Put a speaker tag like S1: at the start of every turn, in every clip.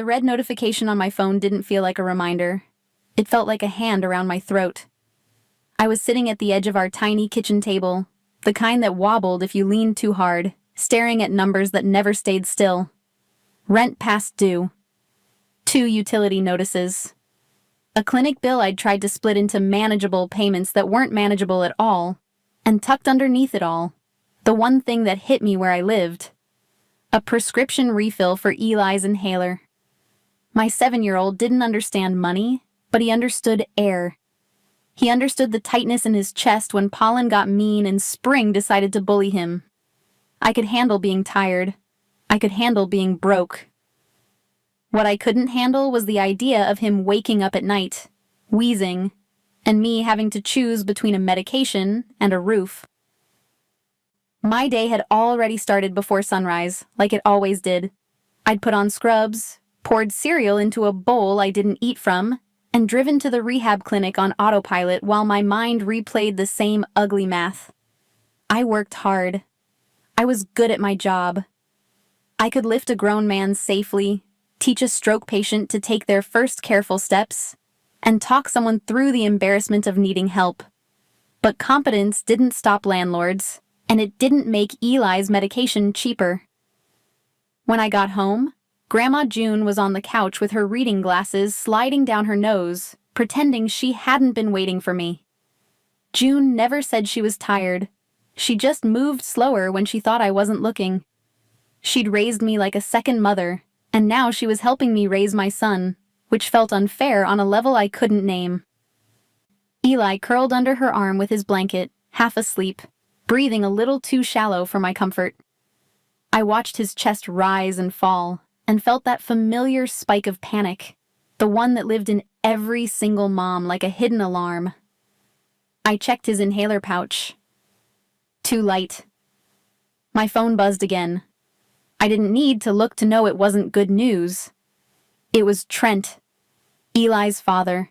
S1: The red notification on my phone didn't feel like a reminder. It felt like a hand around my throat. I was sitting at the edge of our tiny kitchen table, the kind that wobbled if you leaned too hard, staring at numbers that never stayed still. Rent past due. 2 utility notices. A clinic bill I'd tried to split into manageable payments that weren't manageable at all, and tucked underneath it all, the one thing that hit me where I lived. A prescription refill for Eli's inhaler. My 7-year-old didn't understand money, but he understood air. He understood the tightness in his chest when pollen got mean and spring decided to bully him. I could handle being tired. I could handle being broke. What I couldn't handle was the idea of him waking up at night, wheezing, and me having to choose between a medication and a roof. My day had already started before sunrise, like it always did. I'd put on scrubs, poured cereal into a bowl I didn't eat from, and driven to the rehab clinic on autopilot while my mind replayed the same ugly math. I worked hard. I was good at my job. I could lift a grown man safely, teach a stroke patient to take their first careful steps, and talk someone through the embarrassment of needing help. But competence didn't stop landlords, and it didn't make Eli's medication cheaper. When I got home, Grandma June was on the couch with her reading glasses sliding down her nose, pretending she hadn't been waiting for me. June never said she was tired. She just moved slower when she thought I wasn't looking. She'd raised me like a second mother, and now she was helping me raise my son, which felt unfair on a level I couldn't name. Eli curled under her arm with his blanket, half asleep, breathing a little too shallow for my comfort. I watched his chest rise and fall, and felt that familiar spike of panic, the one that lived in every single mom like a hidden alarm. I checked his inhaler pouch. Too light. My phone buzzed again. I didn't need to look to know it wasn't good news. It was Trent, Eli's father.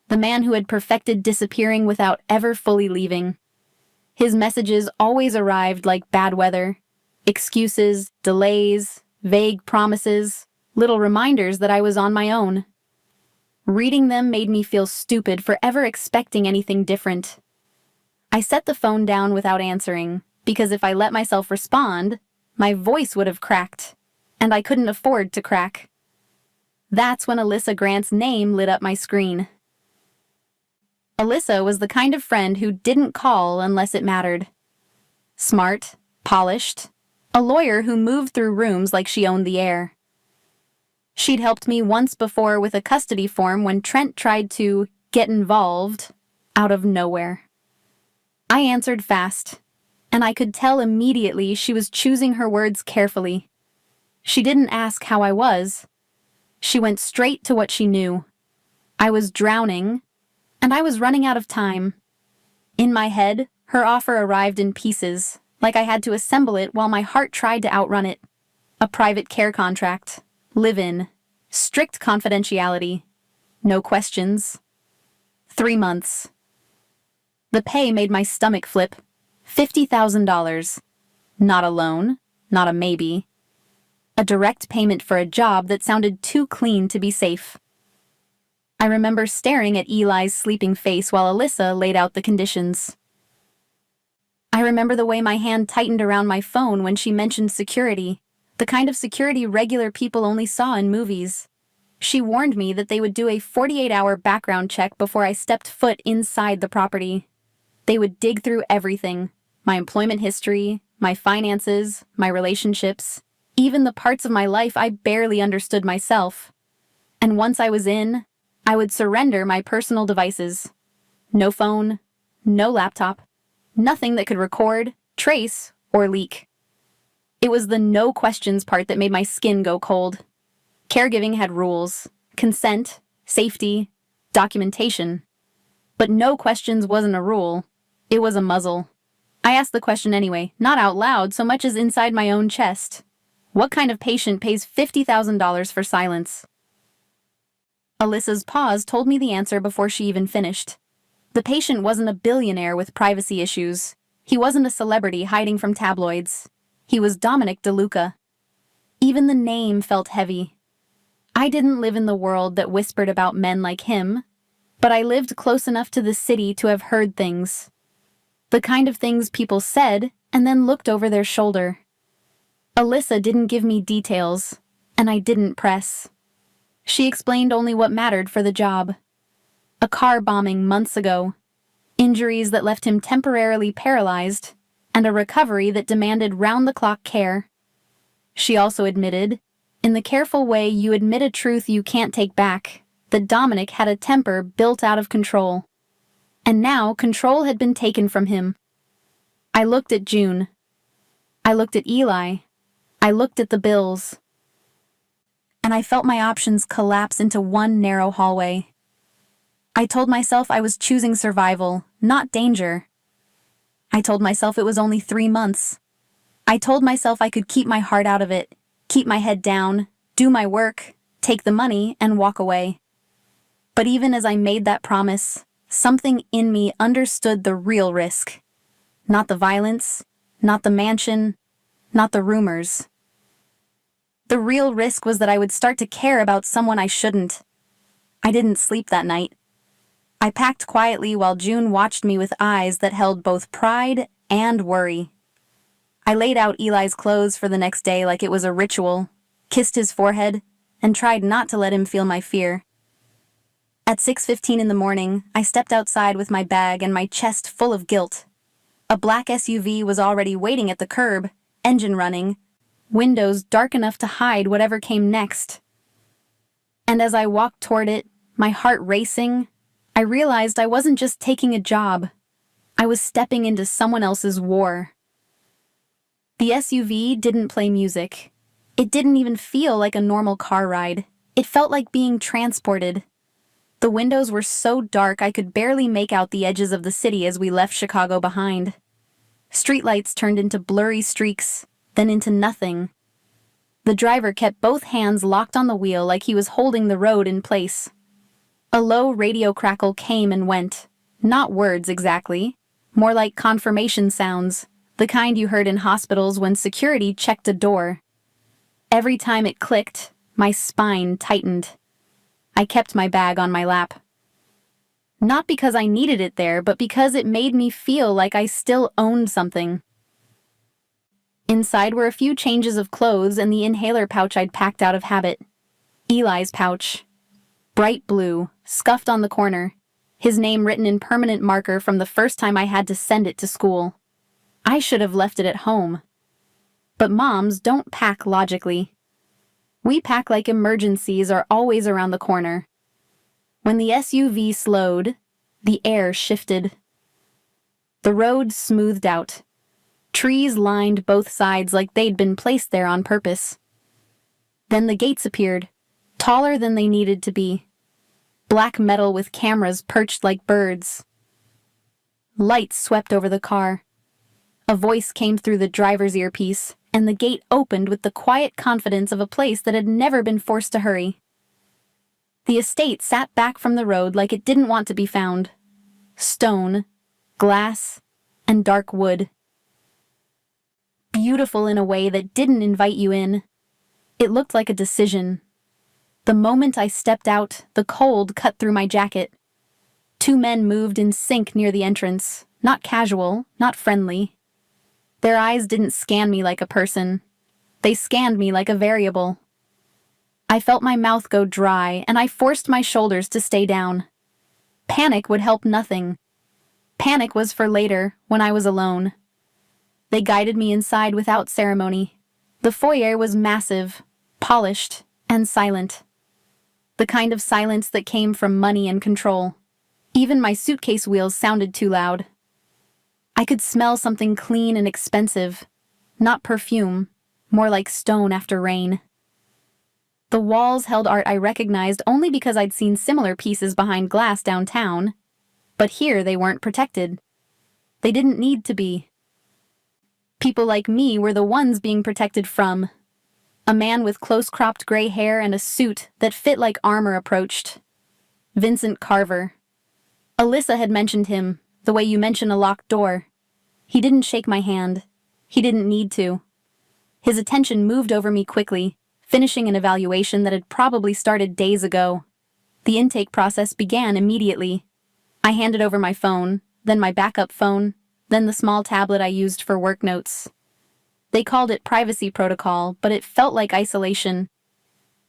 S1: The man who had perfected disappearing without ever fully leaving. His messages always arrived like bad weather. Excuses, delays, vague promises, little reminders that I was on my own. Reading them made me feel stupid for ever expecting anything different. I set the phone down without answering, because if I let myself respond, my voice would have cracked, and I couldn't afford to crack. That's when Alyssa Grant's name lit up my screen. Alyssa was the kind of friend who didn't call unless it mattered. Smart, polished, a lawyer who moved through rooms like she owned the air. She'd helped me once before with a custody form when Trent tried to get involved out of nowhere. I answered fast, and I could tell immediately she was choosing her words carefully. She didn't ask how I was. She went straight to what she knew. I was drowning, and I was running out of time. In my head, her offer arrived in pieces, like I had to assemble it while my heart tried to outrun it. A private care contract, live-in, strict confidentiality, no questions. 3 months. The pay made my stomach flip. $50,000. Not a loan, not a maybe. A direct payment for a job that sounded too clean to be safe. I remember staring at Eli's sleeping face while Alyssa laid out the conditions. I remember the way my hand tightened around my phone when she mentioned security, the kind of security regular people only saw in movies. She warned me that they would do a 48-hour background check before I stepped foot inside the property. They would dig through everything, my employment history, my finances, my relationships, even the parts of my life I barely understood myself. And once I was in, I would surrender my personal devices. No phone, no laptop, nothing that could record, trace, or leak. It was the no questions part that made my skin go cold. Caregiving had rules, consent, safety, documentation. But no questions wasn't a rule. It was a muzzle. I asked the question anyway, not out loud so much as inside my own chest. What kind of patient pays $50,000 for silence? Alyssa's pause told me the answer before she even finished. The patient wasn't a billionaire with privacy issues. He wasn't a celebrity hiding from tabloids. He was Dominic DeLuca. Even the name felt heavy. I didn't live in the world that whispered about men like him, but I lived close enough to the city to have heard things. The kind of things people said and then looked over their shoulder. Alyssa didn't give me details, and I didn't press. She explained only what mattered for the job. A car bombing months ago, injuries that left him temporarily paralyzed, and a recovery that demanded round-the-clock care. She also admitted, in the careful way you admit a truth you can't take back, that Dominic had a temper built out of control. And now control had been taken from him. I looked at June. I looked at Eli. I looked at the bills. And I felt my options collapse into one narrow hallway. I told myself I was choosing survival, not danger. I told myself it was only 3 months. I told myself I could keep my heart out of it, keep my head down, do my work, take the money, and walk away. But even as I made that promise, something in me understood the real risk. Not the violence, not the mansion, not the rumors. The real risk was that I would start to care about someone I shouldn't. I didn't sleep that night. I packed quietly while June watched me with eyes that held both pride and worry. I laid out Eli's clothes for the next day like it was a ritual, kissed his forehead, and tried not to let him feel my fear. At 6:15 in the morning, I stepped outside with my bag and my chest full of guilt. A black SUV was already waiting at the curb, engine running, windows dark enough to hide whatever came next. And as I walked toward it, my heart racing, I realized I wasn't just taking a job. I was stepping into someone else's war. The SUV didn't play music. It didn't even feel like a normal car ride. It felt like being transported. The windows were so dark I could barely make out the edges of the city as we left Chicago behind. Streetlights turned into blurry streaks, then into nothing. The driver kept both hands locked on the wheel like he was holding the road in place. A low radio crackle came and went. Not words exactly, more like confirmation sounds, the kind you heard in hospitals when security checked a door. Every time it clicked, my spine tightened. I kept my bag on my lap. Not because I needed it there, but because it made me feel like I still owned something. Inside were a few changes of clothes and the inhaler pouch I'd packed out of habit. Eli's pouch. Bright blue, scuffed on the corner, his name written in permanent marker from the first time I had to send it to school. I should have left it at home. But moms don't pack logically. We pack like emergencies are always around the corner. When the SUV slowed, the air shifted. The road smoothed out. Trees lined both sides like they'd been placed there on purpose. Then the gates appeared, taller than they needed to be. Black metal with cameras perched like birds. Lights swept over the car. A voice came through the driver's earpiece, and the gate opened with the quiet confidence of a place that had never been forced to hurry. The estate sat back from the road like it didn't want to be found. Stone, glass, and dark wood. Beautiful in a way that didn't invite you in. It looked like a decision. The moment I stepped out, the cold cut through my jacket. 2 men moved in sync near the entrance, not casual, not friendly. Their eyes didn't scan me like a person. They scanned me like a variable. I felt my mouth go dry, and I forced my shoulders to stay down. Panic would help nothing. Panic was for later, when I was alone. They guided me inside without ceremony. The foyer was massive, polished, and silent. The kind of silence that came from money and control. Even my suitcase wheels sounded too loud. I could smell something clean and expensive. Not perfume, more like stone after rain. The walls held art I recognized only because I'd seen similar pieces behind glass downtown. But here they weren't protected. They didn't need to be. People like me were the ones being protected from. A man with close-cropped gray hair and a suit that fit like armor approached. Vincent Carver. Alyssa had mentioned him, the way you mention a locked door. He didn't shake my hand. He didn't need to. His attention moved over me quickly, finishing an evaluation that had probably started days ago. The intake process began immediately. I handed over my phone, then my backup phone, then the small tablet I used for work notes. They called it privacy protocol, but it felt like isolation.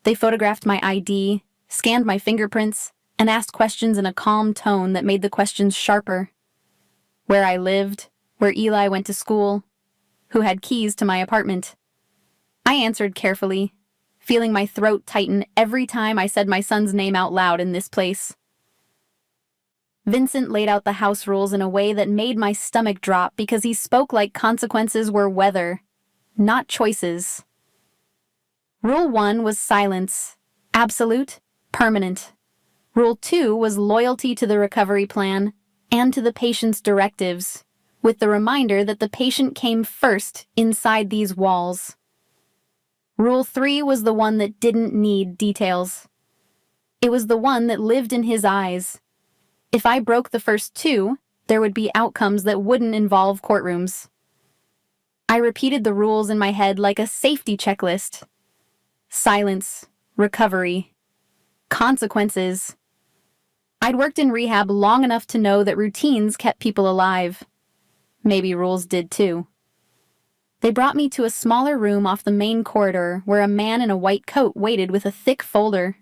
S1: They photographed my ID, scanned my fingerprints, and asked questions in a calm tone that made the questions sharper. Where I lived, where Eli went to school, who had keys to my apartment. I answered carefully, feeling my throat tighten every time I said my son's name out loud in this place. Vincent laid out the house rules in a way that made my stomach drop because he spoke like consequences were weather, not choices. Rule 1 was silence, absolute, permanent. Rule 2 was loyalty to the recovery plan and to the patient's directives, with the reminder that the patient came first inside these walls. Rule 3 was the one that didn't need details. It was the one that lived in his eyes. If I broke the first 2, there would be outcomes that wouldn't involve courtrooms. I repeated the rules in my head like a safety checklist. Silence, recovery, consequences. I'd worked in rehab long enough to know that routines kept people alive. Maybe rules did too. They brought me to a smaller room off the main corridor where a man in a white coat waited with a thick folder.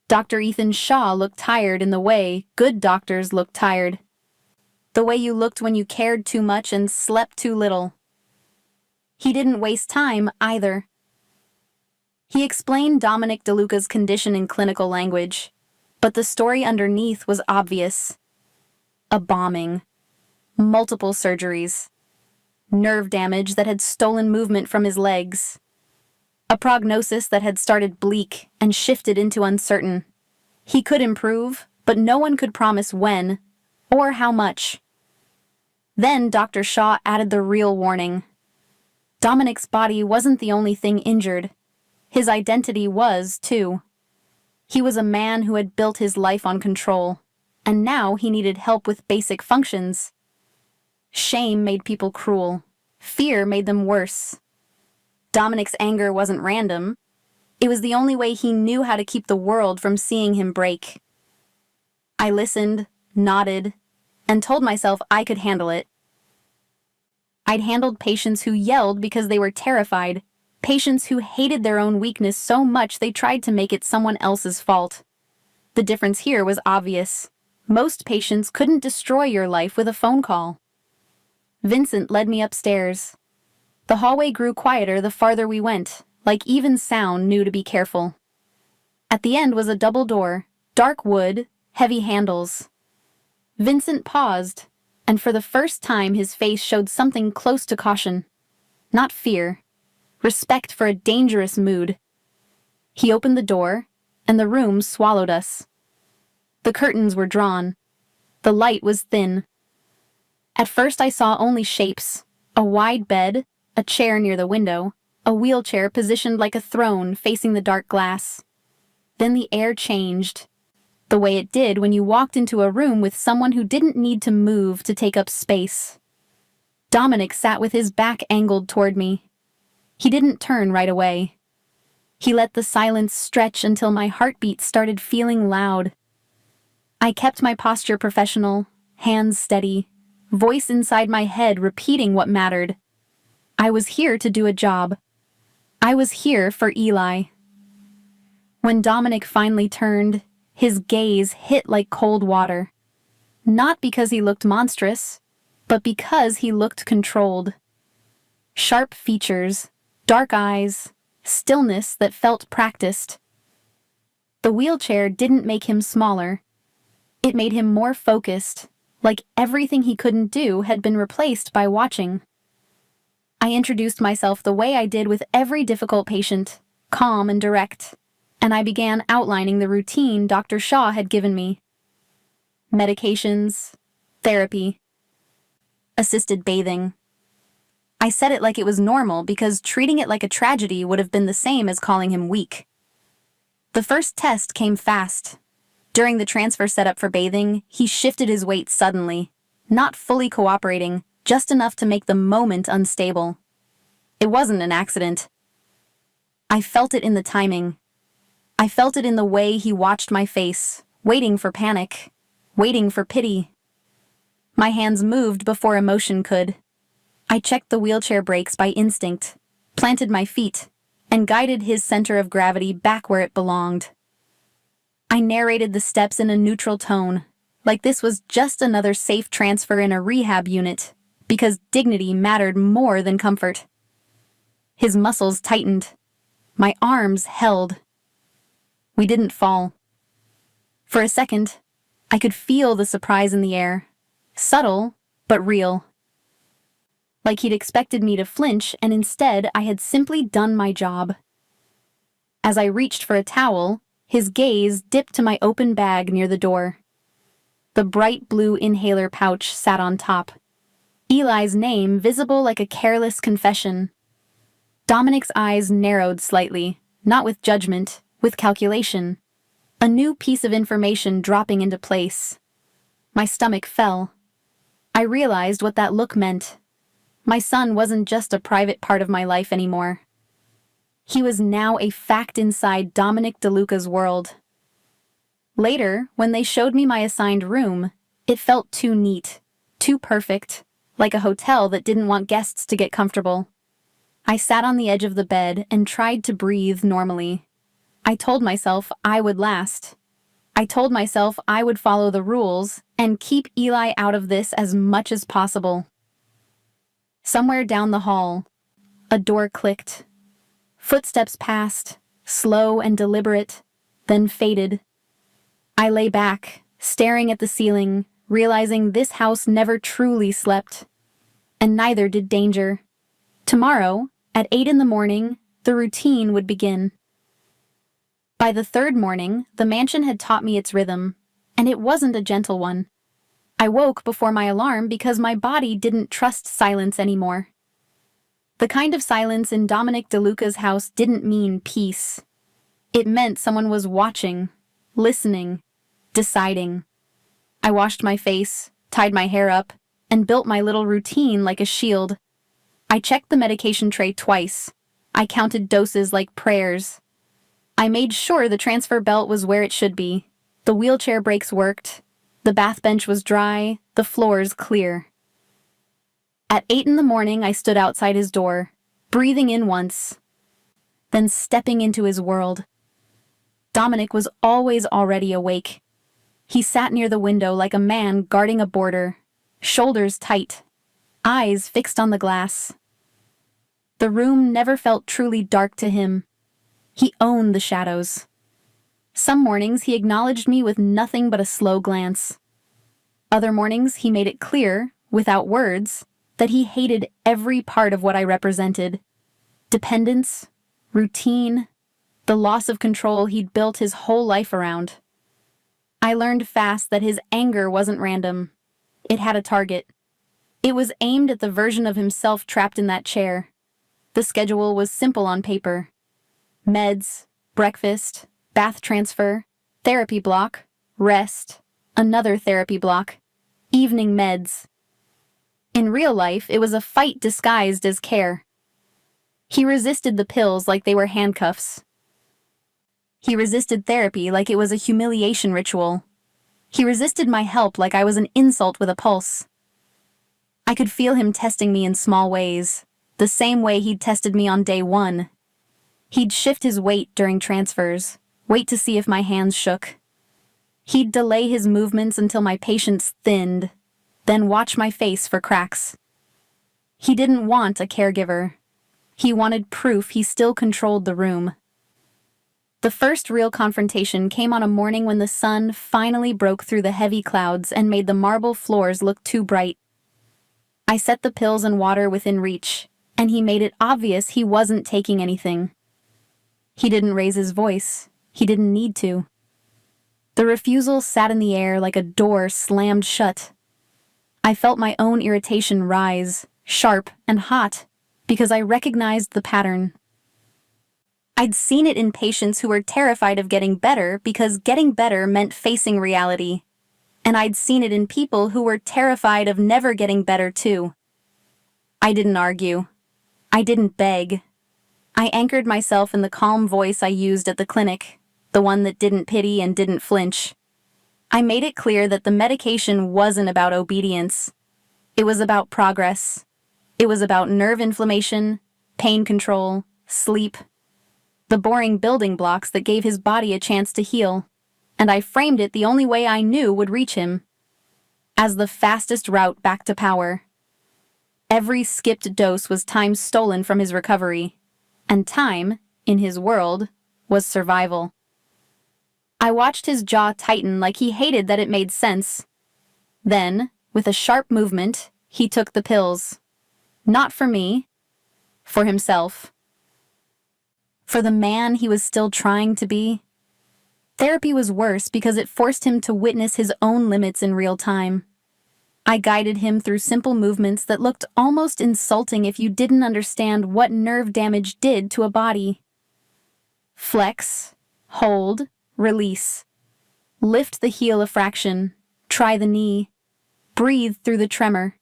S1: Dr. Ethan Shaw looked tired in the way good doctors look tired. The way you looked when you cared too much and slept too little. He didn't waste time either. He explained Dominic DeLuca's condition in clinical language, but the story underneath was obvious. A bombing. Multiple surgeries. Nerve damage that had stolen movement from his legs. A prognosis that had started bleak and shifted into uncertain. He could improve, but no one could promise when or how much. Then Dr. Shaw added the real warning. Dominic's body wasn't the only thing injured. His identity was, too. He was a man who had built his life on control, and now he needed help with basic functions. Shame made people cruel. Fear made them worse. Dominic's anger wasn't random. It was the only way he knew how to keep the world from seeing him break. I listened, nodded, and told myself I could handle it. I'd handled patients who yelled because they were terrified, patients who hated their own weakness so much they tried to make it someone else's fault. The difference here was obvious. Most patients couldn't destroy your life with a phone call. Vincent led me upstairs. The hallway grew quieter the farther we went, like even sound knew to be careful. At the end was a double door, dark wood, heavy handles. Vincent paused, and for the first time his face showed something close to caution. Not fear. Respect for a dangerous mood. He opened the door, and the room swallowed us. The curtains were drawn. The light was thin. At first I saw only shapes, a wide bed, a chair near the window, a wheelchair positioned like a throne facing the dark glass. Then the air changed, the way it did when you walked into a room with someone who didn't need to move to take up space. Dominic sat with his back angled toward me. He didn't turn right away. He let the silence stretch until my heartbeat started feeling loud. I kept my posture professional, hands steady, voice inside my head repeating what mattered. I was here to do a job. I was here for Eli. When Dominic finally turned, his gaze hit like cold water. Not because he looked monstrous, but because he looked controlled. Sharp features, dark eyes, stillness that felt practiced. The wheelchair didn't make him smaller. It made him more focused, like everything he couldn't do had been replaced by watching. I introduced myself the way I did with every difficult patient, calm and direct, and I began outlining the routine Dr. Shaw had given me. Medications, therapy, assisted bathing. I said it like it was normal because treating it like a tragedy would have been the same as calling him weak. The first test came fast. During the transfer setup for bathing, he shifted his weight suddenly, not fully cooperating, just enough to make the moment unstable. It wasn't an accident. I felt it in the timing. I felt it in the way he watched my face, waiting for panic, waiting for pity. My hands moved before emotion could. I checked the wheelchair brakes by instinct, planted my feet, and guided his center of gravity back where it belonged. I narrated the steps in a neutral tone, like this was just another safe transfer in a rehab unit, because dignity mattered more than comfort. His muscles tightened. My arms held. We didn't fall. For a second, I could feel the surprise in the air. Subtle, but real. Like he'd expected me to flinch, and instead I had simply done my job. As I reached for a towel, his gaze dipped to my open bag near the door. The bright blue inhaler pouch sat on top. Eli's name visible like a careless confession. Dominic's eyes narrowed slightly, not with judgment, with calculation. A new piece of information dropping into place. My stomach fell. I realized what that look meant. My son wasn't just a private part of my life anymore. He was now a fact inside Dominic DeLuca's world. Later, when they showed me my assigned room, it felt too neat, too perfect, like a hotel that didn't want guests to get comfortable. I sat on the edge of the bed and tried to breathe normally. I told myself I would last. I told myself I would follow the rules and keep Eli out of this as much as possible. Somewhere down the hall, a door clicked. Footsteps passed, slow and deliberate, then faded. I lay back, staring at the ceiling, realizing this house never truly slept. And neither did danger. Tomorrow, at 8 in the morning, the routine would begin. By the third morning, the mansion had taught me its rhythm, and it wasn't a gentle one. I woke before my alarm because my body didn't trust silence anymore. The kind of silence in Dominic DeLuca's house didn't mean peace. It meant someone was watching, listening, deciding. I washed my face, tied my hair up, and built my little routine like a shield. I checked the medication tray twice. I counted doses like prayers. I made sure the transfer belt was where it should be. The wheelchair brakes worked. The bath bench was dry, the floors clear. At 8 in the morning, I stood outside his door, breathing in once, then stepping into his world. Dominic was always already awake. He sat near the window like a man guarding a border, shoulders tight, eyes fixed on the glass. The room never felt truly dark to him. He owned the shadows. Some mornings he acknowledged me with nothing but a slow glance. Other mornings he made it clear, without words, that he hated every part of what I represented. Dependence, routine, the loss of control he'd built his whole life around. I learned fast that his anger wasn't random. It had a target. It was aimed at the version of himself trapped in that chair. The schedule was simple on paper. Meds, breakfast, bath transfer, therapy block, rest, another therapy block, evening meds. In real life, it was a fight disguised as care. He resisted the pills like they were handcuffs. He resisted therapy like it was a humiliation ritual. He resisted my help like I was an insult with a pulse. I could feel him testing me in small ways, the same way he'd tested me on day one. He'd shift his weight during transfers, wait to see if my hands shook. He'd delay his movements until my patience thinned, then watch my face for cracks. He didn't want a caregiver. He wanted proof he still controlled the room. The first real confrontation came on a morning when the sun finally broke through the heavy clouds and made the marble floors look too bright. I set the pills and water within reach, and he made it obvious he wasn't taking anything. He didn't raise his voice. He didn't need to. The refusal sat in the air like a door slammed shut. I felt my own irritation rise, sharp and hot, because I recognized the pattern. I'd seen it in patients who were terrified of getting better because getting better meant facing reality. And I'd seen it in people who were terrified of never getting better too. I didn't argue. I didn't beg. I anchored myself in the calm voice I used at the clinic, the one that didn't pity and didn't flinch. I made it clear that the medication wasn't about obedience. It was about progress. It was about nerve inflammation, pain control, sleep, the boring building blocks that gave his body a chance to heal, and I framed it the only way I knew would reach him, as the fastest route back to power. Every skipped dose was time stolen from his recovery, and time, in his world, was survival. I watched his jaw tighten like he hated that it made sense. Then, with a sharp movement, he took the pills. Not for me, for himself. For the man he was still trying to be. Therapy was worse because it forced him to witness his own limits in real time. I guided him through simple movements that looked almost insulting if you didn't understand what nerve damage did to a body. Flex, hold, release. Lift the heel a fraction, try the knee, breathe through the tremor.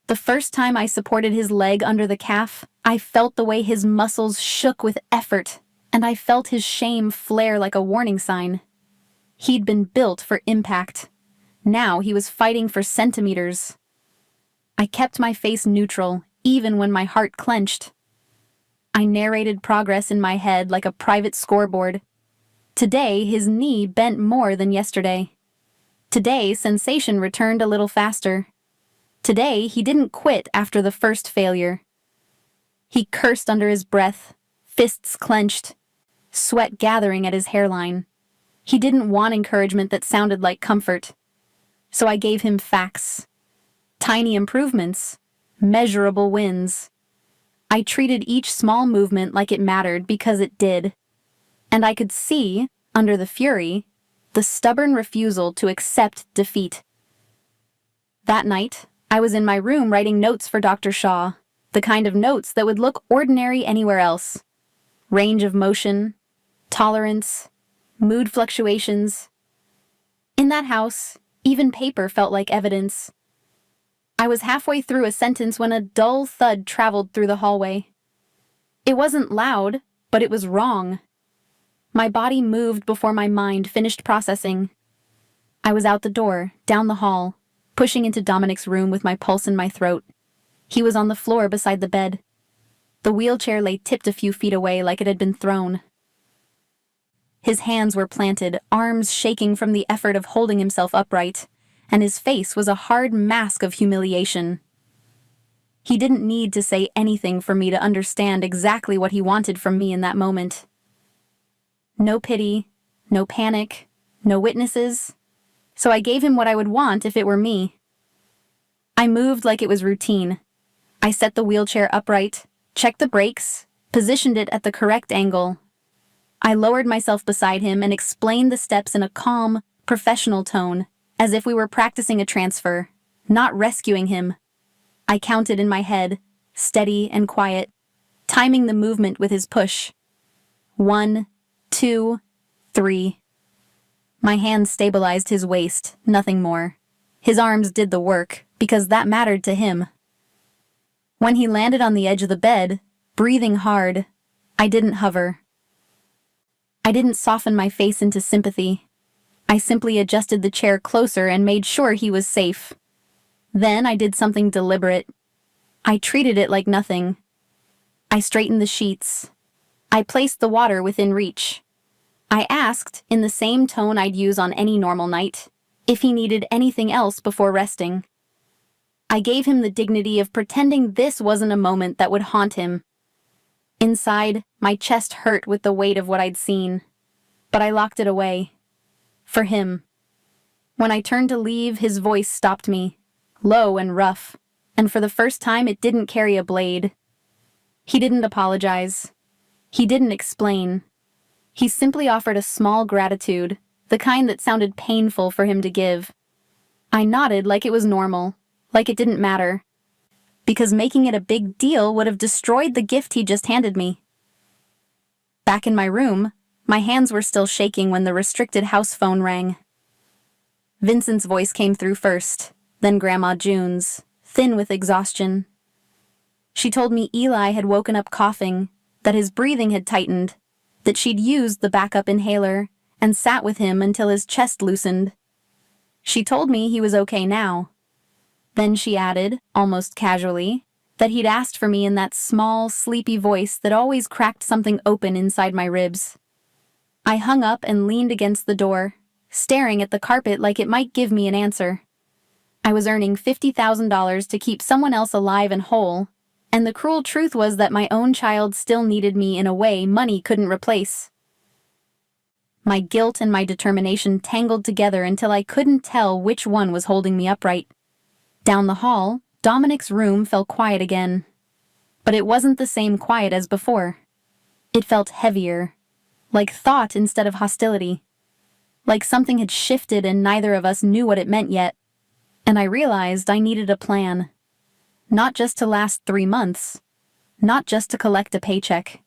S1: The first time I supported his leg under the calf, I felt the way his muscles shook with effort, and I felt his shame flare like a warning sign. He'd been built for impact. Now he was fighting for centimeters. I kept my face neutral, even when my heart clenched. I narrated progress in my head like a private scoreboard. Today, his knee bent more than yesterday. Today, sensation returned a little faster. Today, he didn't quit after the first failure. He cursed under his breath, fists clenched, sweat gathering at his hairline. He didn't want encouragement that sounded like comfort. So I gave him facts. Tiny improvements, measurable wins. I treated each small movement like it mattered because it did. And I could see, under the fury, the stubborn refusal to accept defeat. That night, I was in my room writing notes for Dr. Shaw, the kind of notes that would look ordinary anywhere else. Range of motion, tolerance, mood fluctuations. In that house, even paper felt like evidence. I was halfway through a sentence when a dull thud traveled through the hallway. It wasn't loud, but it was wrong. My body moved before my mind finished processing. I was out the door, down the hall, pushing into Dominic's room with my pulse in my throat. He was on the floor beside the bed. The wheelchair lay tipped a few feet away like it had been thrown. His hands were planted, arms shaking from the effort of holding himself upright, and his face was a hard mask of humiliation. He didn't need to say anything for me to understand exactly what he wanted from me in that moment. No pity, no panic, no witnesses, so I gave him what I would want if it were me. I moved like it was routine. I set the wheelchair upright, checked the brakes, positioned it at the correct angle. I lowered myself beside him and explained the steps in a calm, professional tone, as if we were practicing a transfer, not rescuing him. I counted in my head, steady and quiet, timing the movement with his push. 1, 2, 3. My hands stabilized his waist, nothing more. His arms did the work, because that mattered to him. When he landed on the edge of the bed, breathing hard, I didn't hover. I didn't soften my face into sympathy. I simply adjusted the chair closer and made sure he was safe. Then I did something deliberate. I treated it like nothing. I straightened the sheets. I placed the water within reach. I asked, in the same tone I'd use on any normal night, if he needed anything else before resting. I gave him the dignity of pretending this wasn't a moment that would haunt him. Inside, my chest hurt with the weight of what I'd seen, but I locked it away. For him. When I turned to leave, his voice stopped me, low and rough, and for the first time it didn't carry a blade. He didn't apologize. He didn't explain. He simply offered a small gratitude, the kind that sounded painful for him to give. I nodded like it was normal, like it didn't matter, because making it a big deal would have destroyed the gift he just handed me. Back in my room, my hands were still shaking when the restricted house phone rang. Vincent's voice came through first, then Grandma June's, thin with exhaustion. She told me Eli had woken up coughing, that his breathing had tightened, that she'd used the backup inhaler and sat with him until his chest loosened. She told me he was okay now. Then she added, almost casually, that he'd asked for me in that small, sleepy voice that always cracked something open inside my ribs. I hung up and leaned against the door, staring at the carpet like it might give me an answer. I was earning $50,000 to keep someone else alive and whole, and the cruel truth was that my own child still needed me in a way money couldn't replace. My guilt and my determination tangled together until I couldn't tell which one was holding me upright. Down the hall, Dominic's room felt quiet again. But it wasn't the same quiet as before. It felt heavier, like thought instead of hostility. Like something had shifted and neither of us knew what it meant yet. And I realized I needed a plan. Not just to last 3 months. Not just to collect a paycheck.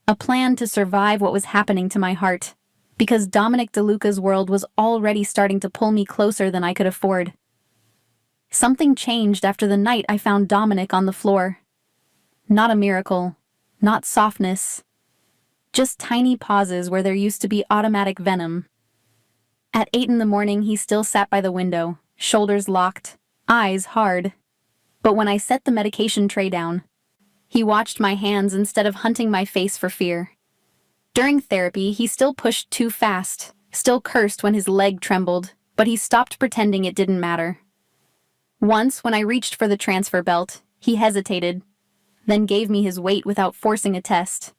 S1: A plan to survive what was happening to my heart, because Dominic DeLuca's world was already starting to pull me closer than I could afford. Something changed after the night I found Dominic on the floor. Not a miracle, not softness, just tiny pauses where there used to be automatic venom. At 8 in the morning, he still sat by the window, shoulders locked, eyes hard. But when I set the medication tray down, he watched my hands instead of hunting my face for fear. During therapy, he still pushed too fast, still cursed when his leg trembled, but he stopped pretending it didn't matter. Once, when I reached for the transfer belt, he hesitated, then gave me his weight without forcing a test.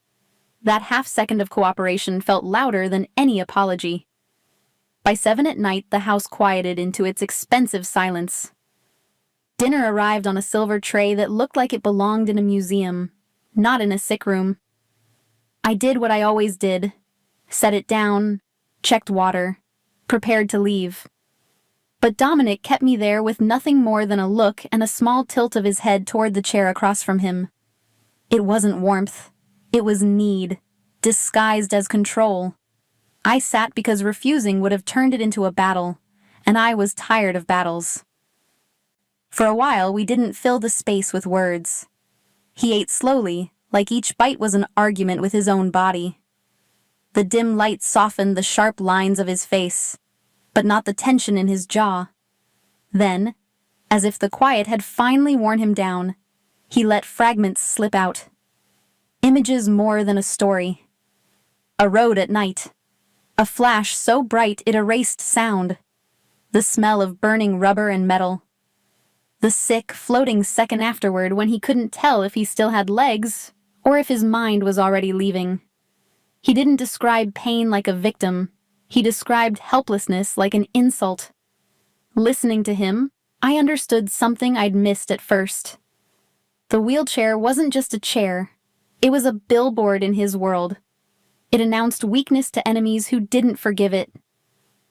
S1: That half-second of cooperation felt louder than any apology. By 7 at night, the house quieted into its expensive silence. Dinner arrived on a silver tray that looked like it belonged in a museum, not in a sick room. I did what I always did. Set it down, checked water, prepared to leave. But Dominic kept me there with nothing more than a look and a small tilt of his head toward the chair across from him. It wasn't warmth. It was need, disguised as control. I sat because refusing would have turned it into a battle, and I was tired of battles. For a while, we didn't fill the space with words. He ate slowly, like each bite was an argument with his own body. The dim light softened the sharp lines of his face, but not the tension in his jaw. Then, as if the quiet had finally worn him down, he let fragments slip out. Images more than a story. A road at night. A flash so bright it erased sound. The smell of burning rubber and metal. The sick, floating second afterward when he couldn't tell if he still had legs or if his mind was already leaving. He didn't describe pain like a victim. He described helplessness like an insult. Listening to him, I understood something I'd missed at first. The wheelchair wasn't just a chair. It was a billboard in his world. It announced weakness to enemies who didn't forgive it.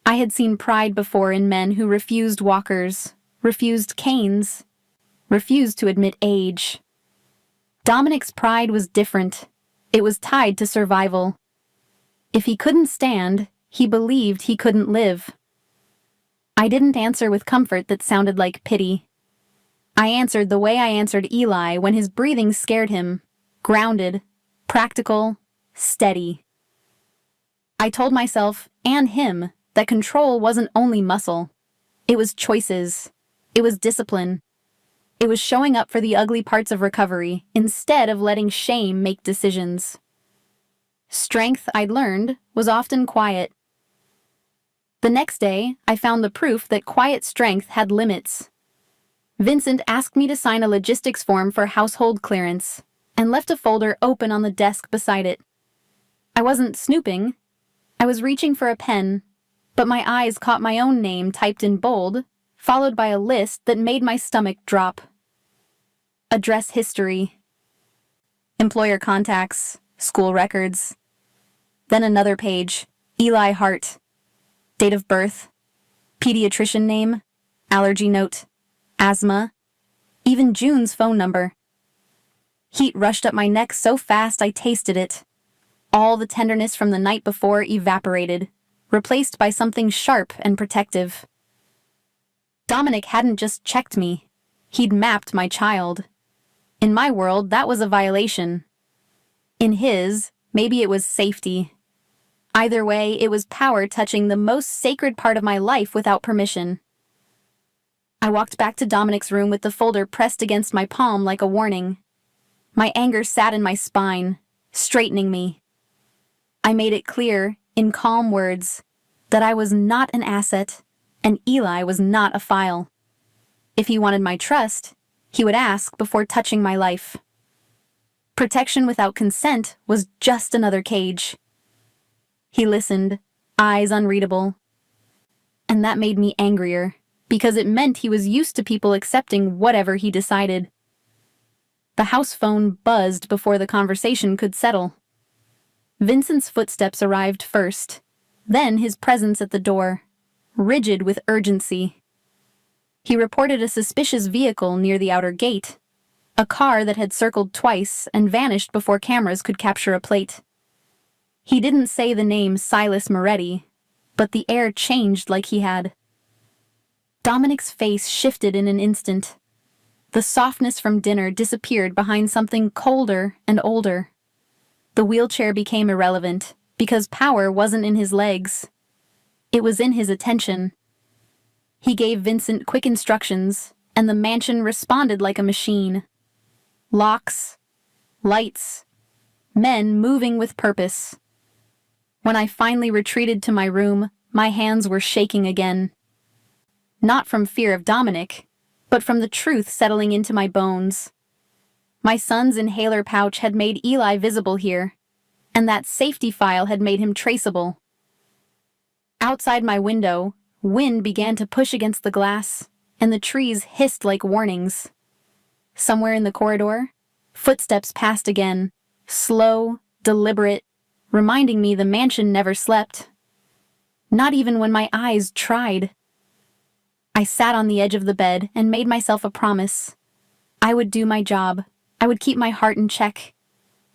S1: I had seen pride before in men who refused walkers, refused canes, refused to admit age. Dominic's pride was different. It was tied to survival. If he couldn't stand, he believed he couldn't live. I didn't answer with comfort that sounded like pity. I answered the way I answered Eli when his breathing scared him. Grounded, practical, steady. I told myself, and him, that control wasn't only muscle. It was choices. It was discipline. It was showing up for the ugly parts of recovery instead of letting shame make decisions. Strength, I'd learned, was often quiet. The next day, I found the proof that quiet strength had limits. Vincent asked me to sign a logistics form for household clearance, and left a folder open on the desk beside it. I wasn't snooping. I was reaching for a pen, but my eyes caught my own name typed in bold, followed by a list that made my stomach drop. Address history. Employer contacts, school records. Then another page, Eli Hart. Date of birth, pediatrician name, allergy note, asthma, even June's phone number. Heat rushed up my neck so fast I tasted it. All the tenderness from the night before evaporated, replaced by something sharp and protective. Dominic hadn't just checked me. He'd mapped my child. In my world, that was a violation. In his, maybe it was safety. Either way, it was power touching the most sacred part of my life without permission. I walked back to Dominic's room with the folder pressed against my palm like a warning. My anger sat in my spine, straightening me. I made it clear, in calm words, that I was not an asset, and Eli was not a file. If he wanted my trust, he would ask before touching my life. Protection without consent was just another cage. He listened, eyes unreadable. And that made me angrier, because it meant he was used to people accepting whatever he decided. The house phone buzzed before the conversation could settle. Vincent's footsteps arrived first, then his presence at the door, rigid with urgency. He reported a suspicious vehicle near the outer gate, a car that had circled twice and vanished before cameras could capture a plate. He didn't say the name Silas Moretti, but the air changed like he had. Dominic's face shifted in an instant. The softness from dinner disappeared behind something colder and older. The wheelchair became irrelevant, because power wasn't in his legs. It was in his attention. He gave Vincent quick instructions, and the mansion responded like a machine. Locks, lights, men moving with purpose. When I finally retreated to my room, my hands were shaking again. Not from fear of Dominic, but from the truth settling into my bones. My son's inhaler pouch had made Eli visible here, and that safety file had made him traceable. Outside my window, wind began to push against the glass, and the trees hissed like warnings. Somewhere in the corridor, footsteps passed again, slow, deliberate, reminding me the mansion never slept. Not even when my eyes tried. I sat on the edge of the bed and made myself a promise. I would do my job. I would keep my heart in check.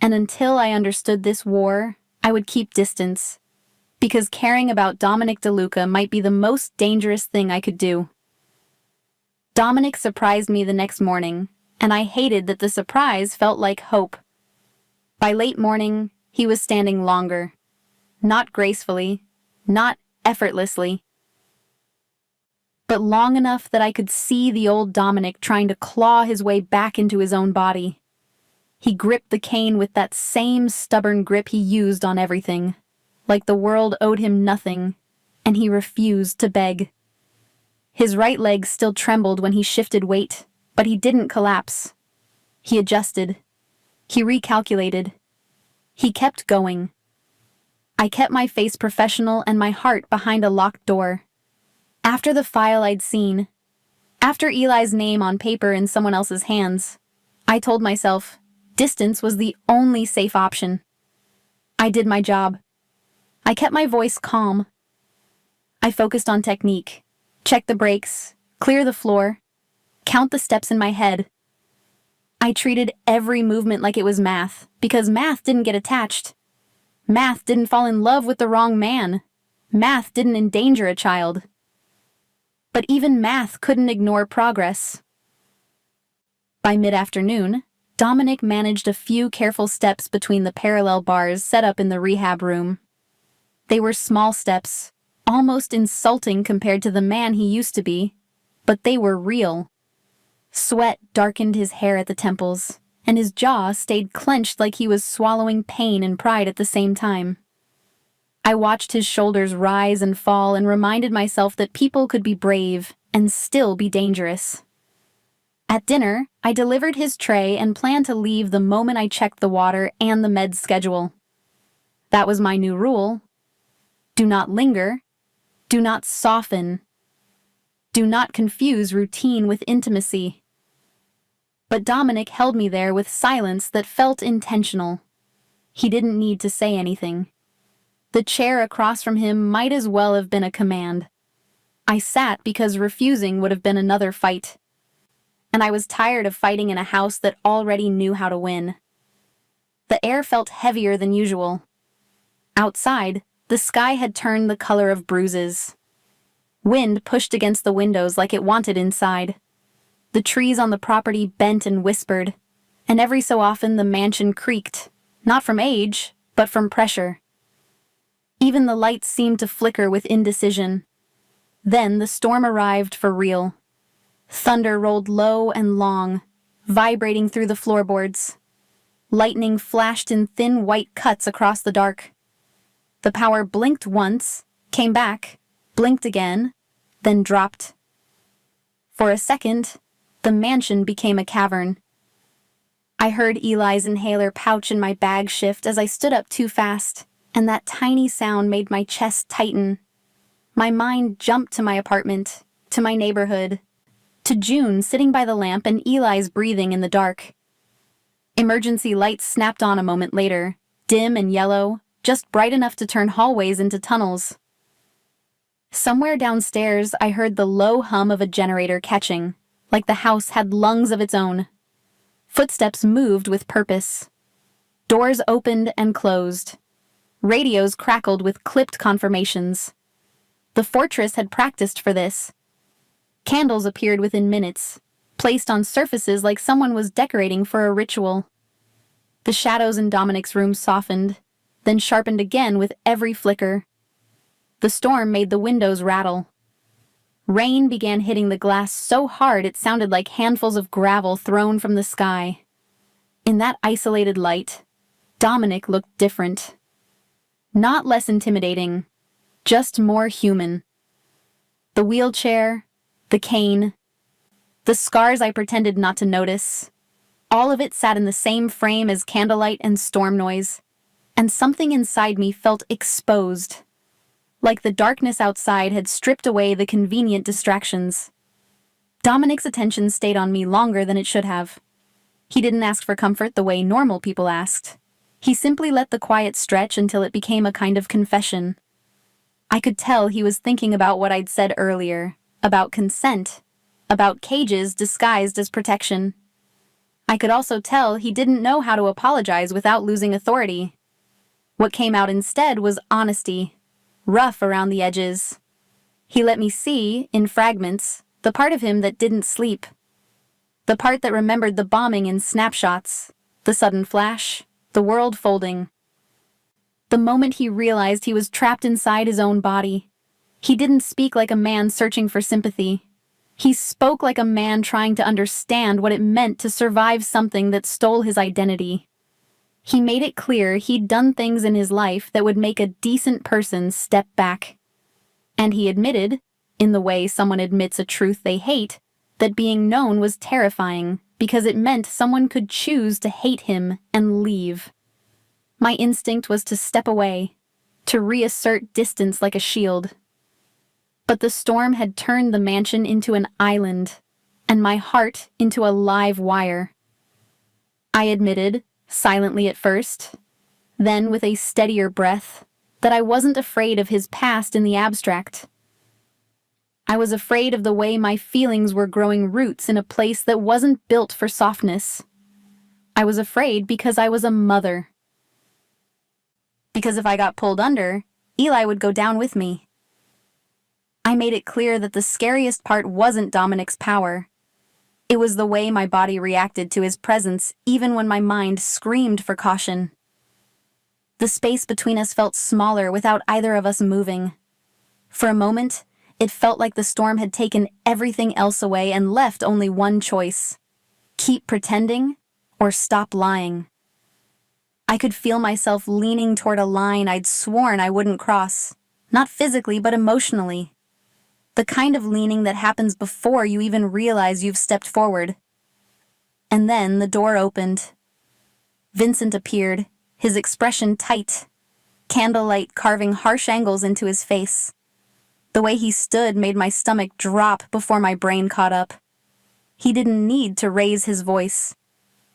S1: And until I understood this war, I would keep distance. Because caring about Dominic DeLuca might be the most dangerous thing I could do. Dominic surprised me the next morning, and I hated that the surprise felt like hope. By late morning, he was standing longer. Not gracefully, not effortlessly, but long enough that I could see the old Dominic trying to claw his way back into his own body. He gripped the cane with that same stubborn grip he used on everything, like the world owed him nothing, and he refused to beg. His right leg still trembled when he shifted weight, but he didn't collapse. He adjusted. He recalculated. He kept going. I kept my face professional and my heart behind a locked door. After the file I'd seen, after Eli's name on paper in someone else's hands, I told myself distance was the only safe option. I did my job. I kept my voice calm. I focused on technique, check the brakes, clear the floor, count the steps in my head. I treated every movement like it was math, because math didn't get attached. Math didn't fall in love with the wrong man. Math didn't endanger a child. But even math couldn't ignore progress. By mid-afternoon, Dominic managed a few careful steps between the parallel bars set up in the rehab room. They were small steps, almost insulting compared to the man he used to be, but they were real. Sweat darkened his hair at the temples, and his jaw stayed clenched like he was swallowing pain and pride at the same time. I watched his shoulders rise and fall and reminded myself that people could be brave and still be dangerous. At dinner, I delivered his tray and planned to leave the moment I checked the water and the meds schedule. That was my new rule. Do not linger. Do not soften. Do not confuse routine with intimacy. But Dominic held me there with silence that felt intentional. He didn't need to say anything. The chair across from him might as well have been a command. I sat because refusing would have been another fight. And I was tired of fighting in a house that already knew how to win. The air felt heavier than usual. Outside, the sky had turned the color of bruises. Wind pushed against the windows like it wanted inside. The trees on the property bent and whispered, and every so often the mansion creaked, Not from age, but from pressure. Even the lights seemed to flicker with indecision. Then the storm arrived for real. Thunder rolled low and long, vibrating through the floorboards. Lightning flashed in thin white cuts across the dark. The power blinked once, came back, blinked again, then dropped. For a second, the mansion became a cavern. I heard Eli's inhaler pouch in my bag shift as I stood up too fast, and that tiny sound made my chest tighten. My mind jumped to my apartment, to my neighborhood, to June sitting by the lamp and Eli's breathing in the dark. Emergency lights snapped on a moment later, dim and yellow, just bright enough to turn hallways into tunnels. Somewhere downstairs, I heard the low hum of a generator catching, like the house had lungs of its own. Footsteps moved with purpose. Doors opened and closed. Radios crackled with clipped confirmations. The fortress had practiced for this. Candles appeared within minutes, placed on surfaces like someone was decorating for a ritual. The shadows in Dominic's room softened, then sharpened again with every flicker. The storm made the windows rattle. Rain began hitting the glass so hard it sounded like handfuls of gravel thrown from the sky. In that isolated light, Dominic looked different. Not less intimidating, just more human. The wheelchair, the cane, the scars I pretended not to notice, all of it sat in the same frame as candlelight and storm noise, and something inside me felt exposed. Like the darkness outside had stripped away the convenient distractions. Dominic's attention stayed on me longer than it should have. He didn't ask for comfort the way normal people asked. He simply let the quiet stretch until it became a kind of confession. I could tell he was thinking about what I'd said earlier, about consent, about cages disguised as protection. I could also tell he didn't know how to apologize without losing authority. What came out instead was honesty, rough around the edges. He let me see, in fragments, the part of him that didn't sleep. The part that remembered the bombing in snapshots, the sudden flash, the world folding. The moment he realized he was trapped inside his own body. He didn't speak like a man searching for sympathy. He spoke like a man trying to understand what it meant to survive something that stole his identity. He made it clear he'd done things in his life that would make a decent person step back. And he admitted, in the way someone admits a truth they hate, that being known was terrifying because it meant someone could choose to hate him and leave. My instinct was to step away, to reassert distance like a shield. But the storm had turned the mansion into an island, and my heart into a live wire. I admitted, silently at first, then with a steadier breath, that I wasn't afraid of his past in the abstract. I was afraid of the way my feelings were growing roots in a place that wasn't built for softness. I was afraid because I was a mother. Because if I got pulled under, Eli would go down with me. I made it clear that the scariest part wasn't Dominic's power. It was the way my body reacted to his presence even when my mind screamed for caution. The space between us felt smaller without either of us moving. For a moment, it felt like the storm had taken everything else away and left only one choice: keep pretending or stop lying. I could feel myself leaning toward a line I'd sworn I wouldn't cross, not physically but emotionally. The kind of leaning that happens before you even realize you've stepped forward. And then the door opened. Vincent appeared, his expression tight, candlelight carving harsh angles into his face. The way he stood made my stomach drop before my brain caught up. He didn't need to raise his voice.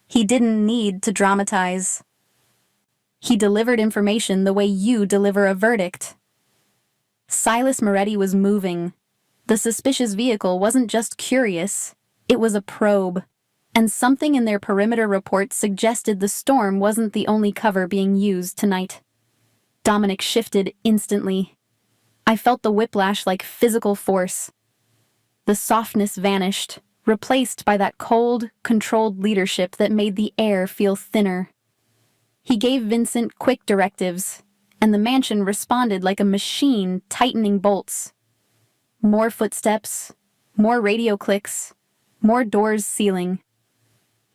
S1: He didn't need to dramatize. He delivered information the way you deliver a verdict. Silas Moretti was moving. The suspicious vehicle wasn't just curious, it was a probe, and something in their perimeter report suggested the storm wasn't the only cover being used tonight. Dominic shifted instantly. I felt the whiplash like physical force. The softness vanished, replaced by that cold, controlled leadership that made the air feel thinner. He gave Vincent quick directives, and the mansion responded like a machine tightening bolts. More footsteps, more radio clicks, more doors sealing.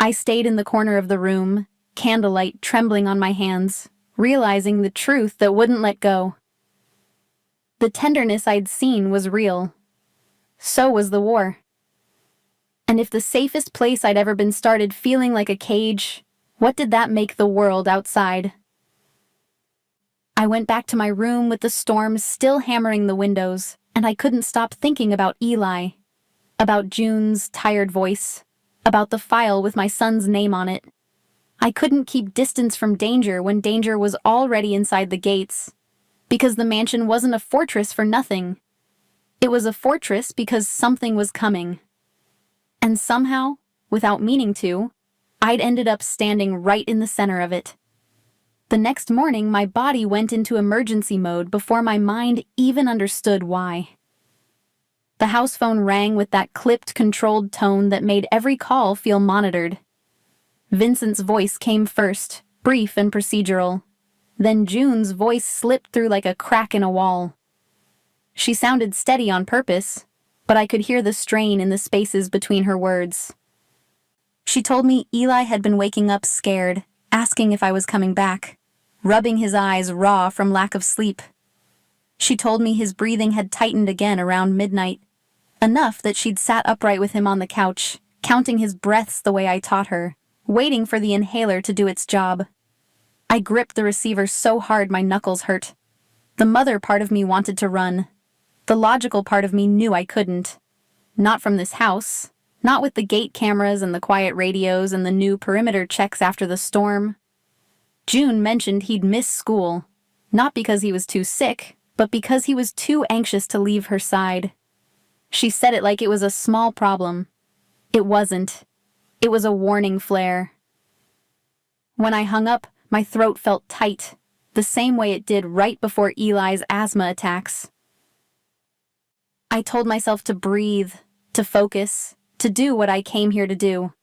S1: I stayed in the corner of the room, candlelight trembling on my hands, realizing the truth that wouldn't let go. The tenderness I'd seen was real. So was the war. And if the safest place I'd ever been started feeling like a cage, what did that make the world outside? I went back to my room with the storm still hammering the windows, and I couldn't stop thinking about Eli, about June's tired voice, about the file with my son's name on it. I couldn't keep distance from danger when danger was already inside the gates, because the mansion wasn't a fortress for nothing. It was a fortress because something was coming. And somehow, without meaning to, I'd ended up standing right in the center of it. The next morning, my body went into emergency mode before my mind even understood why. The house phone rang with that clipped, controlled tone that made every call feel monitored. Vincent's voice came first, brief and procedural. Then June's voice slipped through like a crack in a wall. She sounded steady on purpose, but I could hear the strain in the spaces between her words. She told me Eli had been waking up scared, asking if I was coming back, rubbing his eyes raw from lack of sleep. She told me his breathing had tightened again around midnight, enough that she'd sat upright with him on the couch, counting his breaths the way I taught her, waiting for the inhaler to do its job. I gripped the receiver so hard my knuckles hurt. The mother part of me wanted to run. The logical part of me knew I couldn't. Not from this house. Not with the gate cameras and the quiet radios and the new perimeter checks after the storm. June mentioned he'd miss school, not because he was too sick, but because he was too anxious to leave her side. She said it like it was a small problem. It wasn't. It was a warning flare. When I hung up, my throat felt tight, the same way it did right before Eli's asthma attacks. I told myself to breathe, to focus, to do what I came here to do.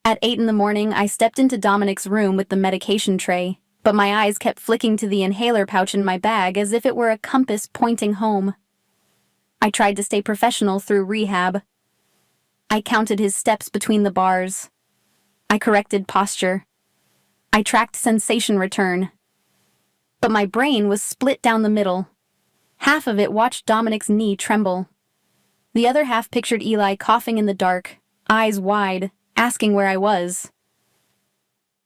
S1: At 8 in the morning, I stepped into Dominic's room with the medication tray, but my eyes kept flicking to the inhaler pouch in my bag as if it were a compass pointing home. I tried to stay professional through rehab. I counted his steps between the bars. I corrected posture. I tracked sensation return. But my brain was split down the middle. Half of it watched Dominic's knee tremble. The other half pictured Eli coughing in the dark, eyes wide, asking where I was.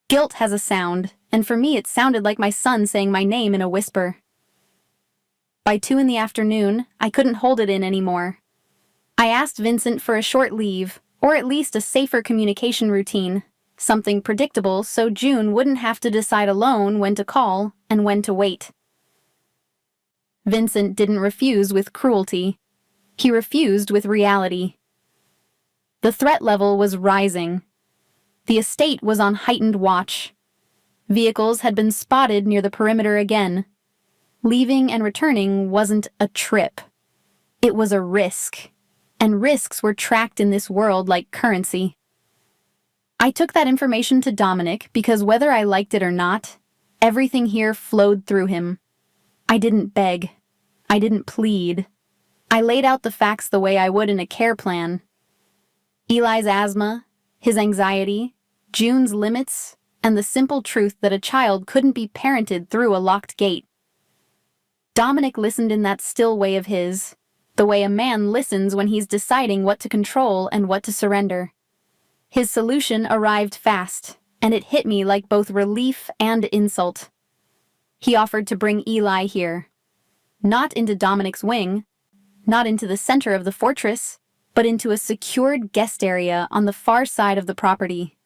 S1: Guilt has a sound, and for me it sounded like my son saying my name in a whisper. By 2 in the afternoon, I couldn't hold it in anymore. I asked Vincent for a short leave, or at least a safer communication routine, something predictable so June wouldn't have to decide alone when to call and when to wait. Vincent didn't refuse with cruelty. He refused with reality. The threat level was rising. The estate was on heightened watch. Vehicles had been spotted near the perimeter again. Leaving and returning wasn't a trip. It was a risk. And risks were tracked in this world like currency. I took that information to Dominic because whether I liked it or not, everything here flowed through him. I didn't beg. I didn't plead. I laid out the facts the way I would in a care plan. Eli's asthma, his anxiety, June's limits, and the simple truth that a child couldn't be parented through a locked gate. Dominic listened in that still way of his, the way a man listens when he's deciding what to control and what to surrender. His solution arrived fast, and it hit me like both relief and insult. He offered to bring Eli here. Not into Dominic's wing, not into the center of the fortress, but into a secured guest area on the far side of the property.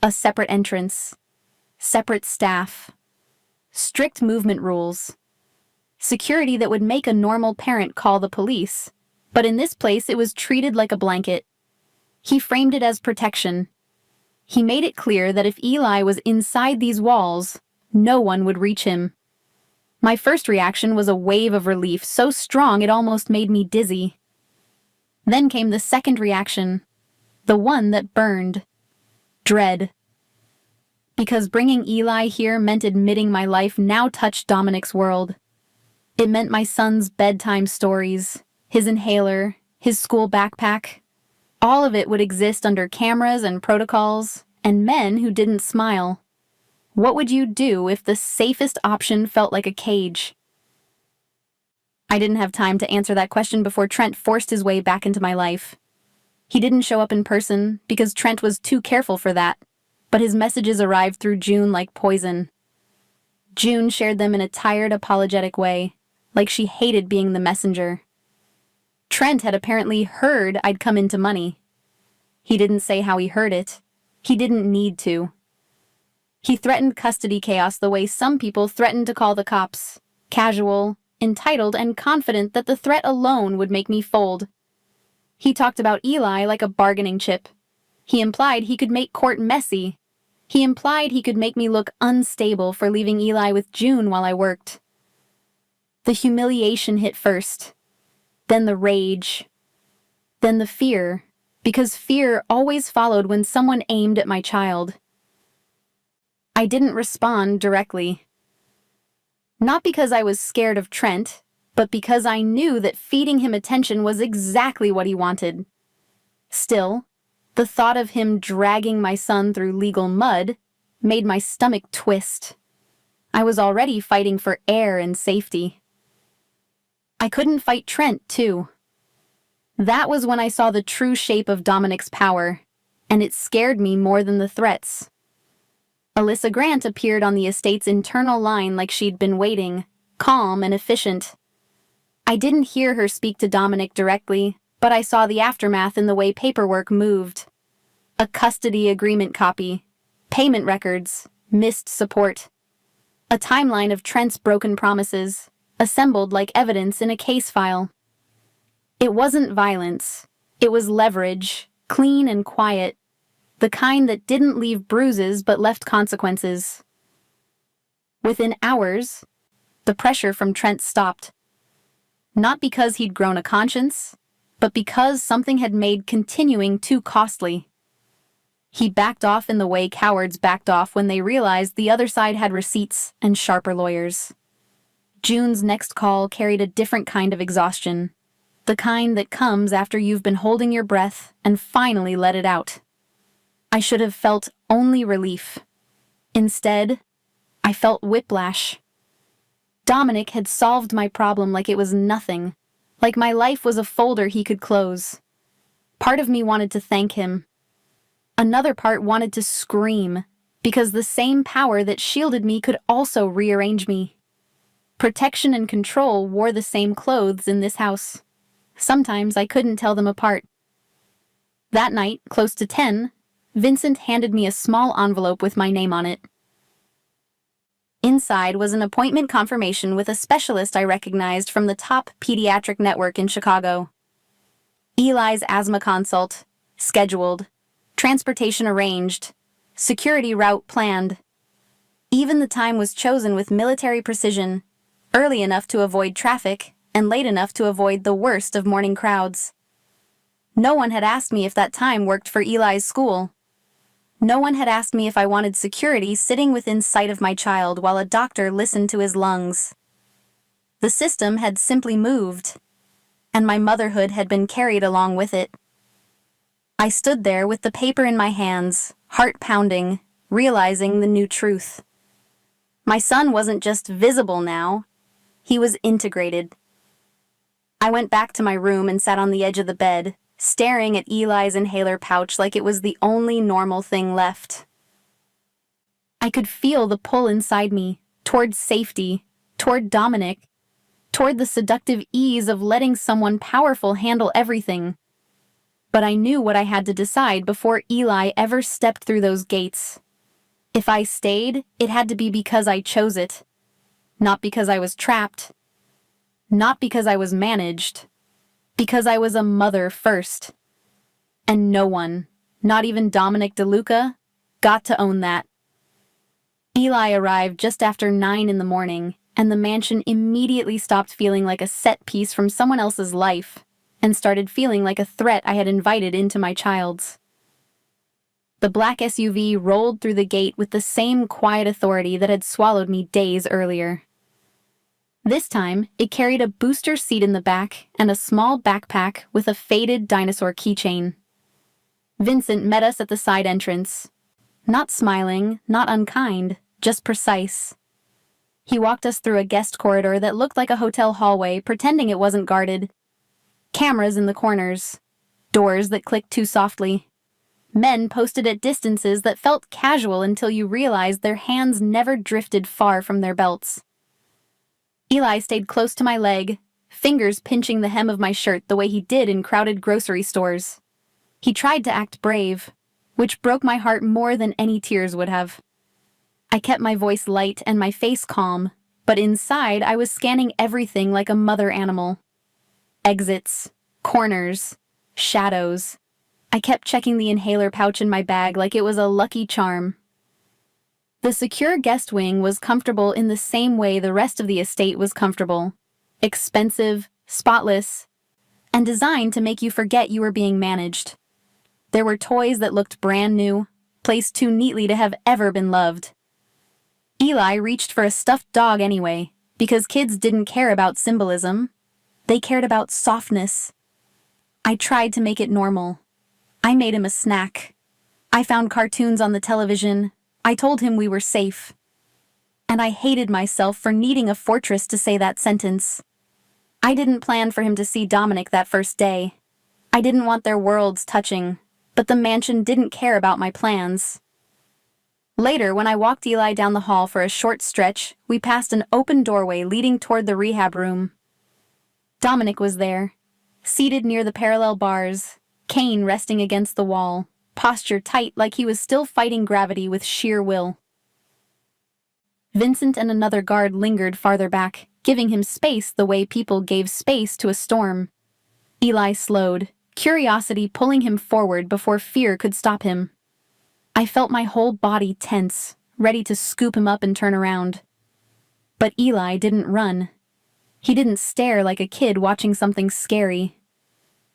S1: A separate entrance, separate staff, strict movement rules. Security that would make a normal parent call the police, but in this place it was treated like a blanket. He framed it as protection. He made it clear that if Eli was inside these walls, no one would reach him. My first reaction was a wave of relief so strong it almost made me dizzy. Then came the second reaction, the one that burned. Dread. Because bringing Eli here meant admitting my life now touched Dominic's world. It meant my son's bedtime stories, his inhaler, his school backpack. All of it would exist under cameras and protocols, and men who didn't smile. What would you do if the safest option felt like a cage? I didn't have time to answer that question before Trent forced his way back into my life. He didn't show up in person because Trent was too careful for that, but his messages arrived through June like poison. June shared them in a tired, apologetic way, like she hated being the messenger. Trent had apparently heard I'd come into money. He didn't say how he heard it. He didn't need to. He threatened custody chaos the way some people threaten to call the cops, casual, entitled, and confident that the threat alone would make me fold. He talked about Eli like a bargaining chip. He implied he could make court messy. He implied he could make me look unstable for leaving Eli with June while I worked. The humiliation hit first, then the rage, then the fear, because fear always followed when someone aimed at my child. I didn't respond directly. Not because I was scared of Trent, but because I knew that feeding him attention was exactly what he wanted. Still, the thought of him dragging my son through legal mud made my stomach twist. I was already fighting for air and safety. I couldn't fight Trent, too. That was when I saw the true shape of Dominic's power, and it scared me more than the threats. Alyssa Grant appeared on the estate's internal line like she'd been waiting, calm and efficient. I didn't hear her speak to Dominic directly, but I saw the aftermath in the way paperwork moved. A custody agreement copy, payment records, missed support. A timeline of Trent's broken promises, assembled like evidence in a case file. It wasn't violence. It was leverage, clean and quiet, the kind that didn't leave bruises but left consequences. Within hours, the pressure from Trent stopped. Not because he'd grown a conscience, but because something had made continuing too costly. He backed off in the way cowards backed off when they realized the other side had receipts and sharper lawyers. June's next call carried a different kind of exhaustion, the kind that comes after you've been holding your breath and finally let it out. I should have felt only relief. Instead, I felt whiplash. Dominic had solved my problem like it was nothing, like my life was a folder he could close. Part of me wanted to thank him. Another part wanted to scream, because the same power that shielded me could also rearrange me. Protection and control wore the same clothes in this house. Sometimes I couldn't tell them apart. That night, close to 10, Vincent handed me a small envelope with my name on it. Inside was an appointment confirmation with a specialist I recognized from the top pediatric network in Chicago. Eli's asthma consult, scheduled, transportation arranged, security route planned. Even the time was chosen with military precision, early enough to avoid traffic and late enough to avoid the worst of morning crowds. No one had asked me if that time worked for Eli's school. No one had asked me if I wanted security sitting within sight of my child while a doctor listened to his lungs. The system had simply moved, and my motherhood had been carried along with it. I stood there with the paper in my hands, heart pounding, realizing the new truth. My son wasn't just visible now, he was integrated. I went back to my room and sat on the edge of the bed, staring at Eli's inhaler pouch like it was the only normal thing left. I could feel the pull inside me, toward safety, toward Dominic, toward the seductive ease of letting someone powerful handle everything. But I knew what I had to decide before Eli ever stepped through those gates. If I stayed, it had to be because I chose it. Not because I was trapped. Not because I was managed. Because I was a mother first. And no one, not even Dominic DeLuca, got to own that. Eli arrived just after 9 in the morning, and the mansion immediately stopped feeling like a set piece from someone else's life, and started feeling like a threat I had invited into my child's. The black SUV rolled through the gate with the same quiet authority that had swallowed me days earlier. This time, it carried a booster seat in the back and a small backpack with a faded dinosaur keychain. Vincent met us at the side entrance. Not smiling, not unkind, just precise. He walked us through a guest corridor that looked like a hotel hallway, pretending it wasn't guarded. Cameras in the corners. Doors that clicked too softly. Men posted at distances that felt casual until you realized their hands never drifted far from their belts. Eli stayed close to my leg, fingers pinching the hem of my shirt the way he did in crowded grocery stores. He tried to act brave, which broke my heart more than any tears would have. I kept my voice light and my face calm, but inside I was scanning everything like a mother animal. Exits, corners, shadows. I kept checking the inhaler pouch in my bag like it was a lucky charm. The secure guest wing was comfortable in the same way the rest of the estate was comfortable. Expensive, spotless, and designed to make you forget you were being managed. There were toys that looked brand new, placed too neatly to have ever been loved. Eli reached for a stuffed dog anyway, because kids didn't care about symbolism. They cared about softness. I tried to make it normal. I made him a snack. I found cartoons on the television. I told him we were safe. And I hated myself for needing a fortress to say that sentence. I didn't plan for him to see Dominic that first day. I didn't want their worlds touching, but the mansion didn't care about my plans. Later, when I walked Eli down the hall for a short stretch, we passed an open doorway leading toward the rehab room. Dominic was there, seated near the parallel bars, cane resting against the wall, posture tight like he was still fighting gravity with sheer will. Vincent and another guard lingered farther back, giving him space the way people gave space to a storm. Eli slowed, curiosity pulling him forward before fear could stop him. I felt my whole body tense, ready to scoop him up and turn around. But Eli didn't run. He didn't stare like a kid watching something scary.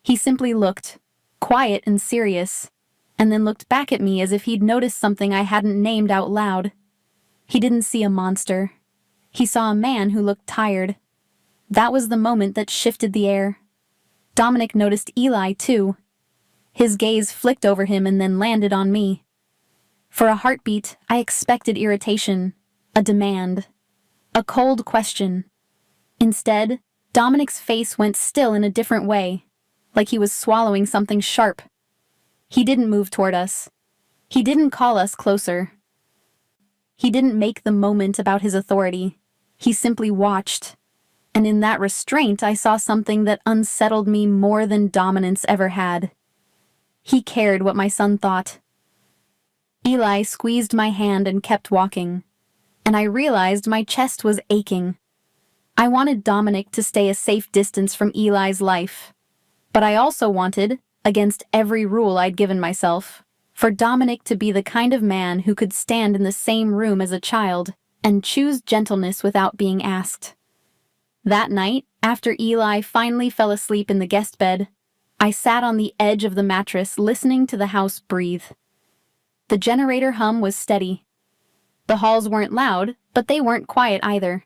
S1: He simply looked, quiet and serious, and then looked back at me as if he'd noticed something I hadn't named out loud. He didn't see a monster. He saw a man who looked tired. That was the moment that shifted the air. Dominic noticed Eli, too. His gaze flicked over him and then landed on me. For a heartbeat, I expected irritation, a demand, a cold question. Instead, Dominic's face went still in a different way, like he was swallowing something sharp. He didn't move toward us. He didn't call us closer. He didn't make the moment about his authority. He simply watched. And in that restraint, I saw something that unsettled me more than dominance ever had. He cared what my son thought. Eli squeezed my hand and kept walking, and I realized my chest was aching. I wanted Dominic to stay a safe distance from Eli's life, but I also wanted, against every rule I'd given myself, for Dominic to be the kind of man who could stand in the same room as a child and choose gentleness without being asked. That night, after Eli finally fell asleep in the guest bed, I sat on the edge of the mattress listening to the house breathe. The generator hum was steady. The halls weren't loud, but they weren't quiet either.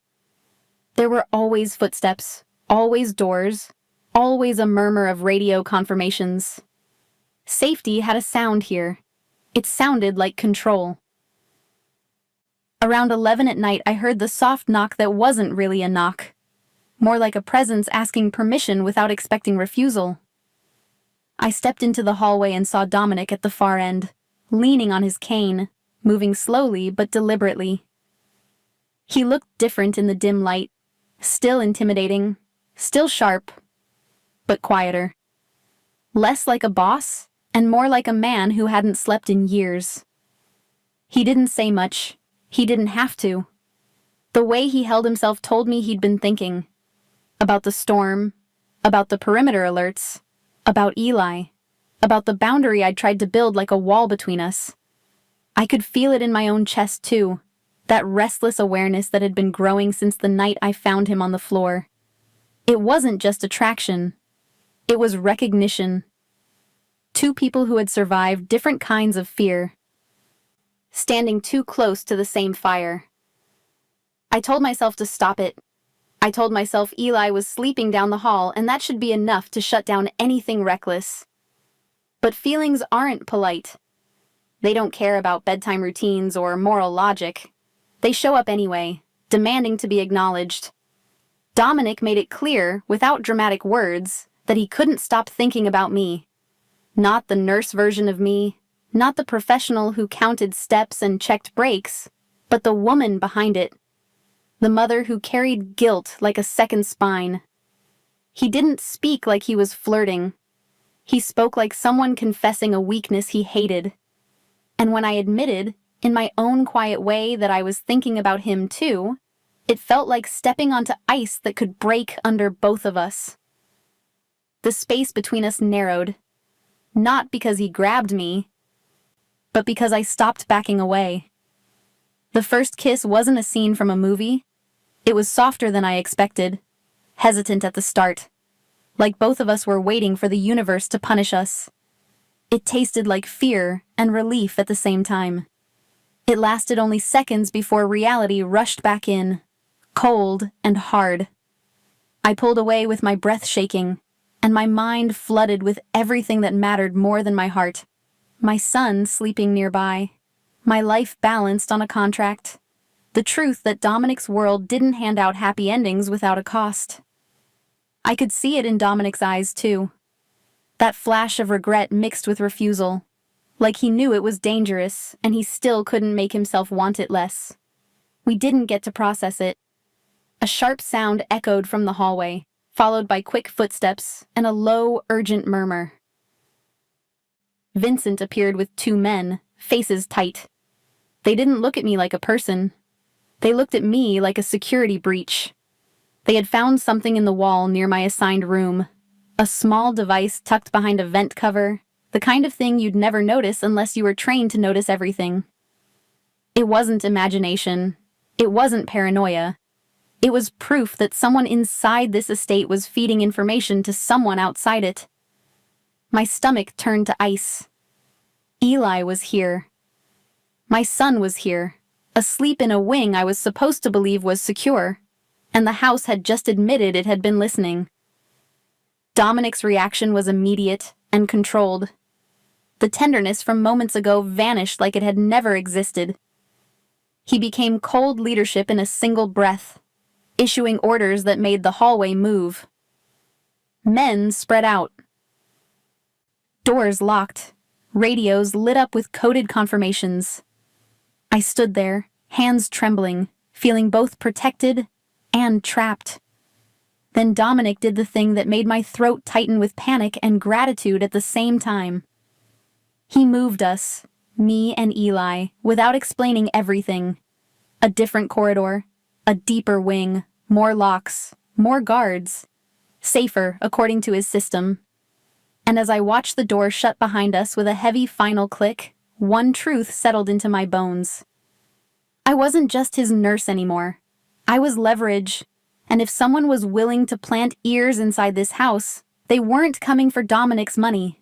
S1: There were always footsteps, always doors, always a murmur of radio confirmations. Safety had a sound here. It sounded like control. Around 11 at night, I heard the soft knock that wasn't really a knock, more like a presence asking permission without expecting refusal. I stepped into the hallway and saw Dominic at the far end, leaning on his cane, moving slowly but deliberately. He looked different in the dim light, still intimidating, still sharp, but quieter. Less like a boss, and more like a man who hadn't slept in years. He didn't say much. He didn't have to. The way he held himself told me he'd been thinking. About the storm, about the perimeter alerts, about Eli, about the boundary I'd tried to build like a wall between us. I could feel it in my own chest too, that restless awareness that had been growing since the night I found him on the floor. It wasn't just attraction. It was recognition. Two people who had survived different kinds of fear, standing too close to the same fire. I told myself to stop it. I told myself Eli was sleeping down the hall and that should be enough to shut down anything reckless. But feelings aren't polite. They don't care about bedtime routines or moral logic. They show up anyway, demanding to be acknowledged. Dominic made it clear, without dramatic words, that he couldn't stop thinking about me. Not the nurse version of me, not the professional who counted steps and checked breaks, but the woman behind it. The mother who carried guilt like a second spine. He didn't speak like he was flirting. He spoke like someone confessing a weakness he hated. And when I admitted, in my own quiet way, that I was thinking about him too, it felt like stepping onto ice that could break under both of us. The space between us narrowed, not because he grabbed me, but because I stopped backing away. The first kiss wasn't a scene from a movie. It was softer than I expected, hesitant at the start, like both of us were waiting for the universe to punish us. It tasted like fear and relief at the same time. It lasted only seconds before reality rushed back in, cold and hard. I pulled away with my breath shaking, and my mind flooded with everything that mattered more than my heart. My son sleeping nearby, my life balanced on a contract, the truth that Dominic's world didn't hand out happy endings without a cost. I could see it in Dominic's eyes too. That flash of regret mixed with refusal, like he knew it was dangerous and he still couldn't make himself want it less. We didn't get to process it. A sharp sound echoed from the hallway, followed by quick footsteps and a low, urgent murmur. Vincent appeared with two men, faces tight. They didn't look at me like a person. They looked at me like a security breach. They had found something in the wall near my assigned room, a small device tucked behind a vent cover, the kind of thing you'd never notice unless you were trained to notice everything. It wasn't imagination. It wasn't paranoia. It was proof that someone inside this estate was feeding information to someone outside it. My stomach turned to ice. Eli was here. My son was here, asleep in a wing I was supposed to believe was secure, and the house had just admitted it had been listening. Dominic's reaction was immediate and controlled. The tenderness from moments ago vanished like it had never existed. He became cold leadership in a single breath, issuing orders that made the hallway move. Men spread out. Doors locked, radios lit up with coded confirmations. I stood there, hands trembling, feeling both protected and trapped. Then Dominic did the thing that made my throat tighten with panic and gratitude at the same time. He moved us, me and Eli, without explaining everything. A different corridor, a deeper wing, more locks, more guards. Safer, according to his system. And as I watched the door shut behind us with a heavy final click, one truth settled into my bones. I wasn't just his nurse anymore. I was leverage, and if someone was willing to plant ears inside this house, they weren't coming for Dominic's money.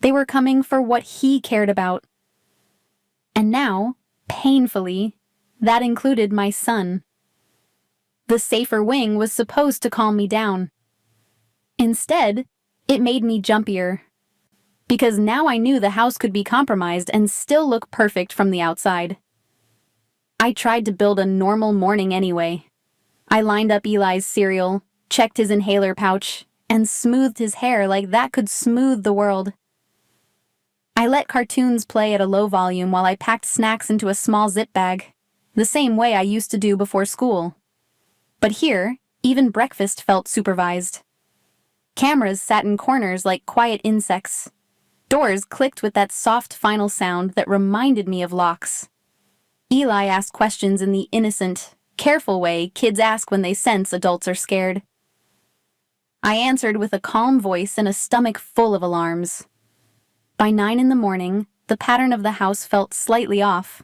S1: They were coming for what he cared about. And now, painfully, that included my son. The safer wing was supposed to calm me down. Instead, it made me jumpier. Because now I knew the house could be compromised and still look perfect from the outside. I tried to build a normal morning anyway. I lined up Eli's cereal, checked his inhaler pouch, and smoothed his hair like that could smooth the world. I let cartoons play at a low volume while I packed snacks into a small zip bag, the same way I used to do before school. But here, even breakfast felt supervised. Cameras sat in corners like quiet insects. Doors clicked with that soft final sound that reminded me of locks. Eli asked questions in the innocent, careful way kids ask when they sense adults are scared. I answered with a calm voice and a stomach full of alarms. By 9 in the morning, the pattern of the house felt slightly off.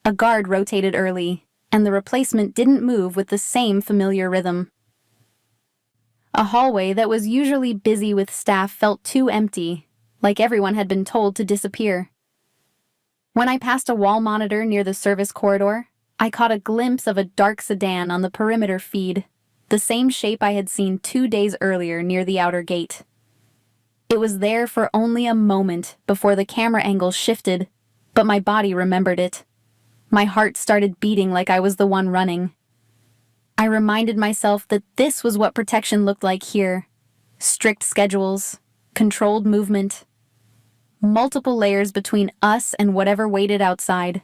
S1: A guard rotated early, and the replacement didn't move with the same familiar rhythm. A hallway that was usually busy with staff felt too empty, like everyone had been told to disappear. When I passed a wall monitor near the service corridor, I caught a glimpse of a dark sedan on the perimeter feed, the same shape I had seen 2 days earlier near the outer gate. It was there for only a moment before the camera angle shifted, but my body remembered it. My heart started beating like I was the one running. I reminded myself that this was what protection looked like here. Strict schedules, controlled movement, multiple layers between us and whatever waited outside.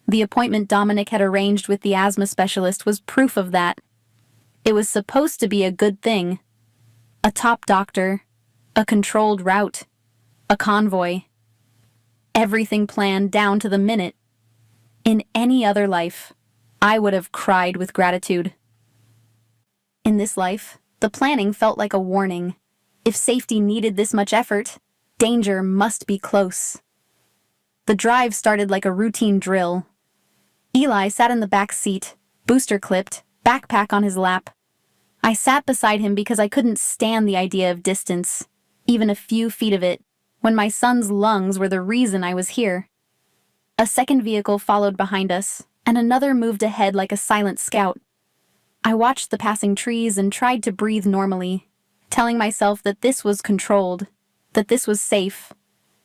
S1: The appointment Dominic had arranged with the asthma specialist was proof of that. It was supposed to be a good thing. A top doctor, a controlled route, a convoy. Everything planned down to the minute. In any other life, I would have cried with gratitude. In this life, the planning felt like a warning. If safety needed this much effort, danger must be close. The drive started like a routine drill. Eli sat in the back seat, booster clipped, backpack on his lap. I sat beside him because I couldn't stand the idea of distance, even a few feet of it, when my son's lungs were the reason I was here. A second vehicle followed behind us, and another moved ahead like a silent scout. I watched the passing trees and tried to breathe normally, telling myself that this was controlled, that this was safe,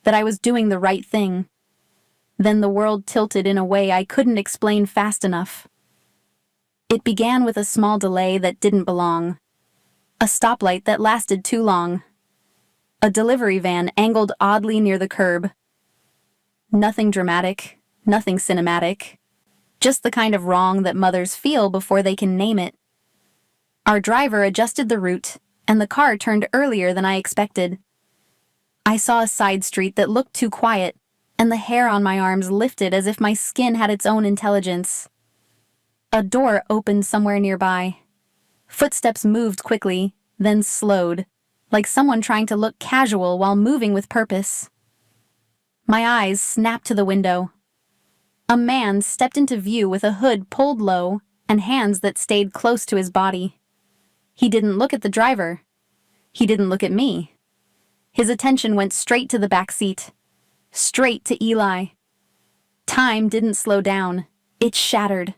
S1: that I was doing the right thing. Then the world tilted in a way I couldn't explain fast enough. It began with a small delay that didn't belong. A stoplight that lasted too long. A delivery van angled oddly near the curb. Nothing dramatic, nothing cinematic. Just the kind of wrong that mothers feel before they can name it. Our driver adjusted the route, and the car turned earlier than I expected. I saw a side street that looked too quiet, and the hair on my arms lifted as if my skin had its own intelligence. A door opened somewhere nearby. Footsteps moved quickly, then slowed, like someone trying to look casual while moving with purpose. My eyes snapped to the window. A man stepped into view with a hood pulled low and hands that stayed close to his body. He didn't look at the driver. He didn't look at me. His attention went straight to the back seat. Straight to Eli. Time didn't slow down. It shattered.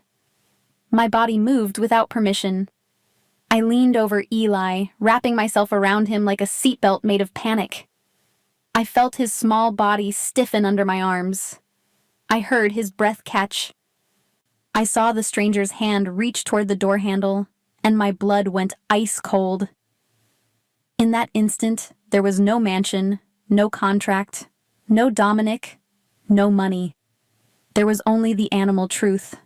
S1: My body moved without permission. I leaned over Eli, wrapping myself around him like a seatbelt made of panic. I felt his small body stiffen under my arms. I heard his breath catch. I saw the stranger's hand reach toward the door handle, and my blood went ice cold. In that instant, there was no mansion, no contract, no Dominic, no money. There was only the animal truth.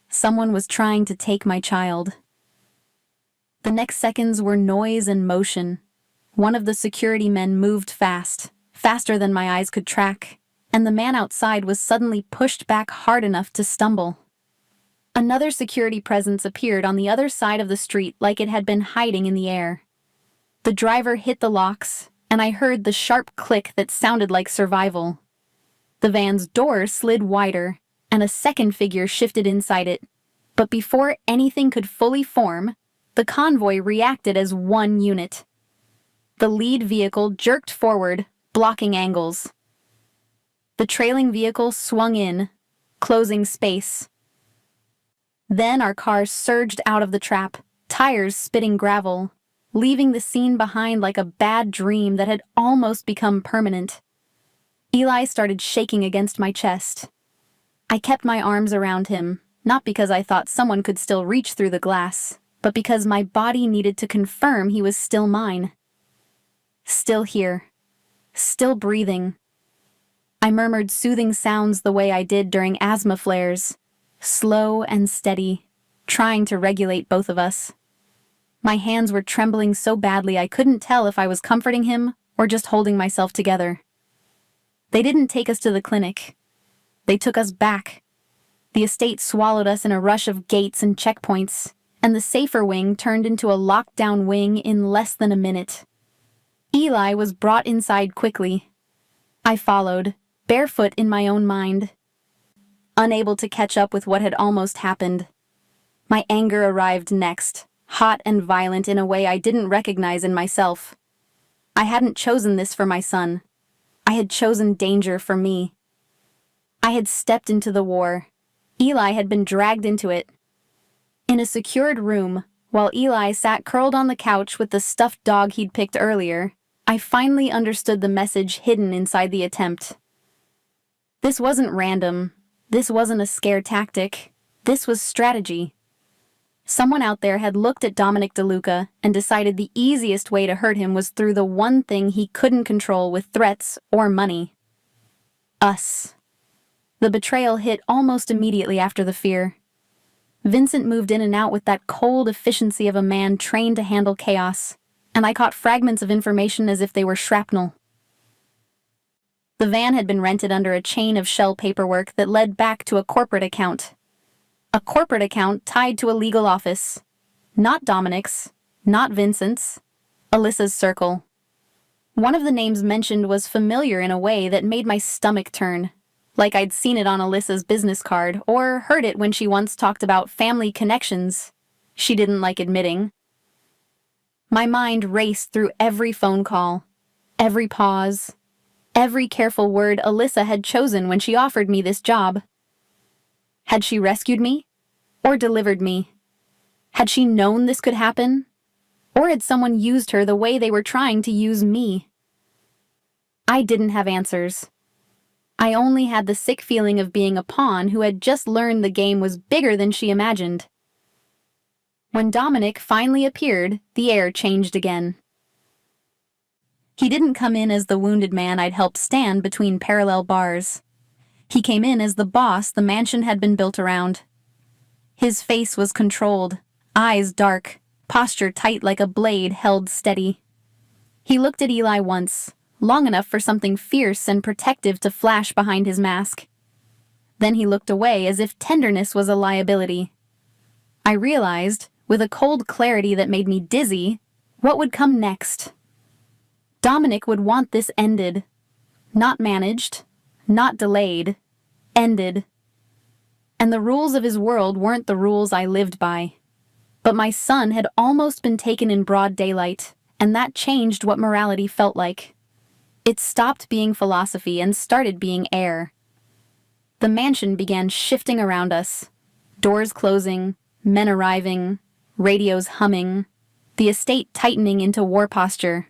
S1: Someone was trying to take my child. The next seconds were noise and motion. One of the security men moved fast, faster than my eyes could track, and the man outside was suddenly pushed back hard enough to stumble. Another security presence appeared on the other side of the street like it had been hiding in the air. The driver hit the locks, and I heard the sharp click that sounded like survival. The van's door slid wider, and a second figure shifted inside it. But before anything could fully form, the convoy reacted as one unit. The lead vehicle jerked forward, blocking angles. The trailing vehicle swung in, closing space. Then our car surged out of the trap, tires spitting gravel, leaving the scene behind like a bad dream that had almost become permanent. Eli started shaking against my chest. I kept my arms around him, not because I thought someone could still reach through the glass, but because my body needed to confirm he was still mine. Still here. Still breathing. I murmured soothing sounds the way I did during asthma flares, slow and steady, trying to regulate both of us. My hands were trembling so badly I couldn't tell if I was comforting him or just holding myself together. They didn't take us to the clinic. They took us back. The estate swallowed us in a rush of gates and checkpoints, and the safer wing turned into a lockdown wing in less than a minute. Eli was brought inside quickly. I followed, barefoot in my own mind, unable to catch up with what had almost happened. My anger arrived next, hot and violent in a way I didn't recognize in myself. I hadn't chosen this for my son. I had chosen danger for me. I had stepped into the war. Eli had been dragged into it. In a secured room, while Eli sat curled on the couch with the stuffed dog he'd picked earlier, I finally understood the message hidden inside the attempt. This wasn't random. This wasn't a scare tactic. This was strategy. Someone out there had looked at Dominic DeLuca and decided the easiest way to hurt him was through the one thing he couldn't control with threats or money. Us. The betrayal hit almost immediately after the fear. Vincent moved in and out with that cold efficiency of a man trained to handle chaos, and I caught fragments of information as if they were shrapnel. The van had been rented under a chain of shell paperwork that led back to a corporate account. A corporate account tied to a legal office. Not Dominic's, not Vincent's, Alyssa's circle. One of the names mentioned was familiar in a way that made my stomach turn, like I'd seen it on Alyssa's business card or heard it when she once talked about family connections she didn't like admitting. My mind raced through every phone call, every pause, every careful word Alyssa had chosen when she offered me this job. Had she rescued me? Or delivered me? Had she known this could happen? Or had someone used her the way they were trying to use me? I didn't have answers. I only had the sick feeling of being a pawn who had just learned the game was bigger than she imagined. When Dominic finally appeared, the air changed again. He didn't come in as the wounded man I'd helped stand between parallel bars. He came in as the boss the mansion had been built around. His face was controlled, eyes dark, posture tight like a blade held steady. He looked at Eli once, long enough for something fierce and protective to flash behind his mask. Then he looked away as if tenderness was a liability. I realized, with a cold clarity that made me dizzy, what would come next. Dominic would want this ended. Not managed, not delayed, ended. And the rules of his world weren't the rules I lived by. But my son had almost been taken in broad daylight, and that changed what morality felt like. It stopped being philosophy and started being air. The mansion began shifting around us. Doors closing, men arriving, radios humming, the estate tightening into war posture.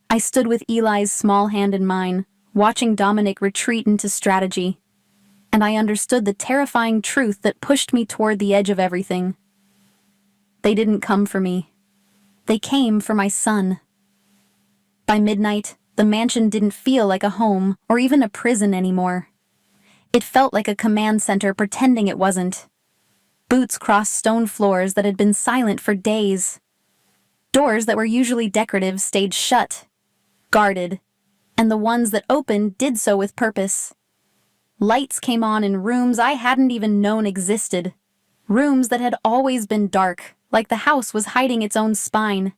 S1: I stood with Eli's small hand in mine, watching Dominic retreat into strategy. And I understood the terrifying truth that pushed me toward the edge of everything. They didn't come for me. They came for my son. By midnight, the mansion didn't feel like a home or even a prison anymore. It felt like a command center pretending it wasn't. Boots crossed stone floors that had been silent for days. Doors that were usually decorative stayed shut, guarded, and the ones that opened did so with purpose. Lights came on in rooms I hadn't even known existed. Rooms that had always been dark, like the house was hiding its own spine.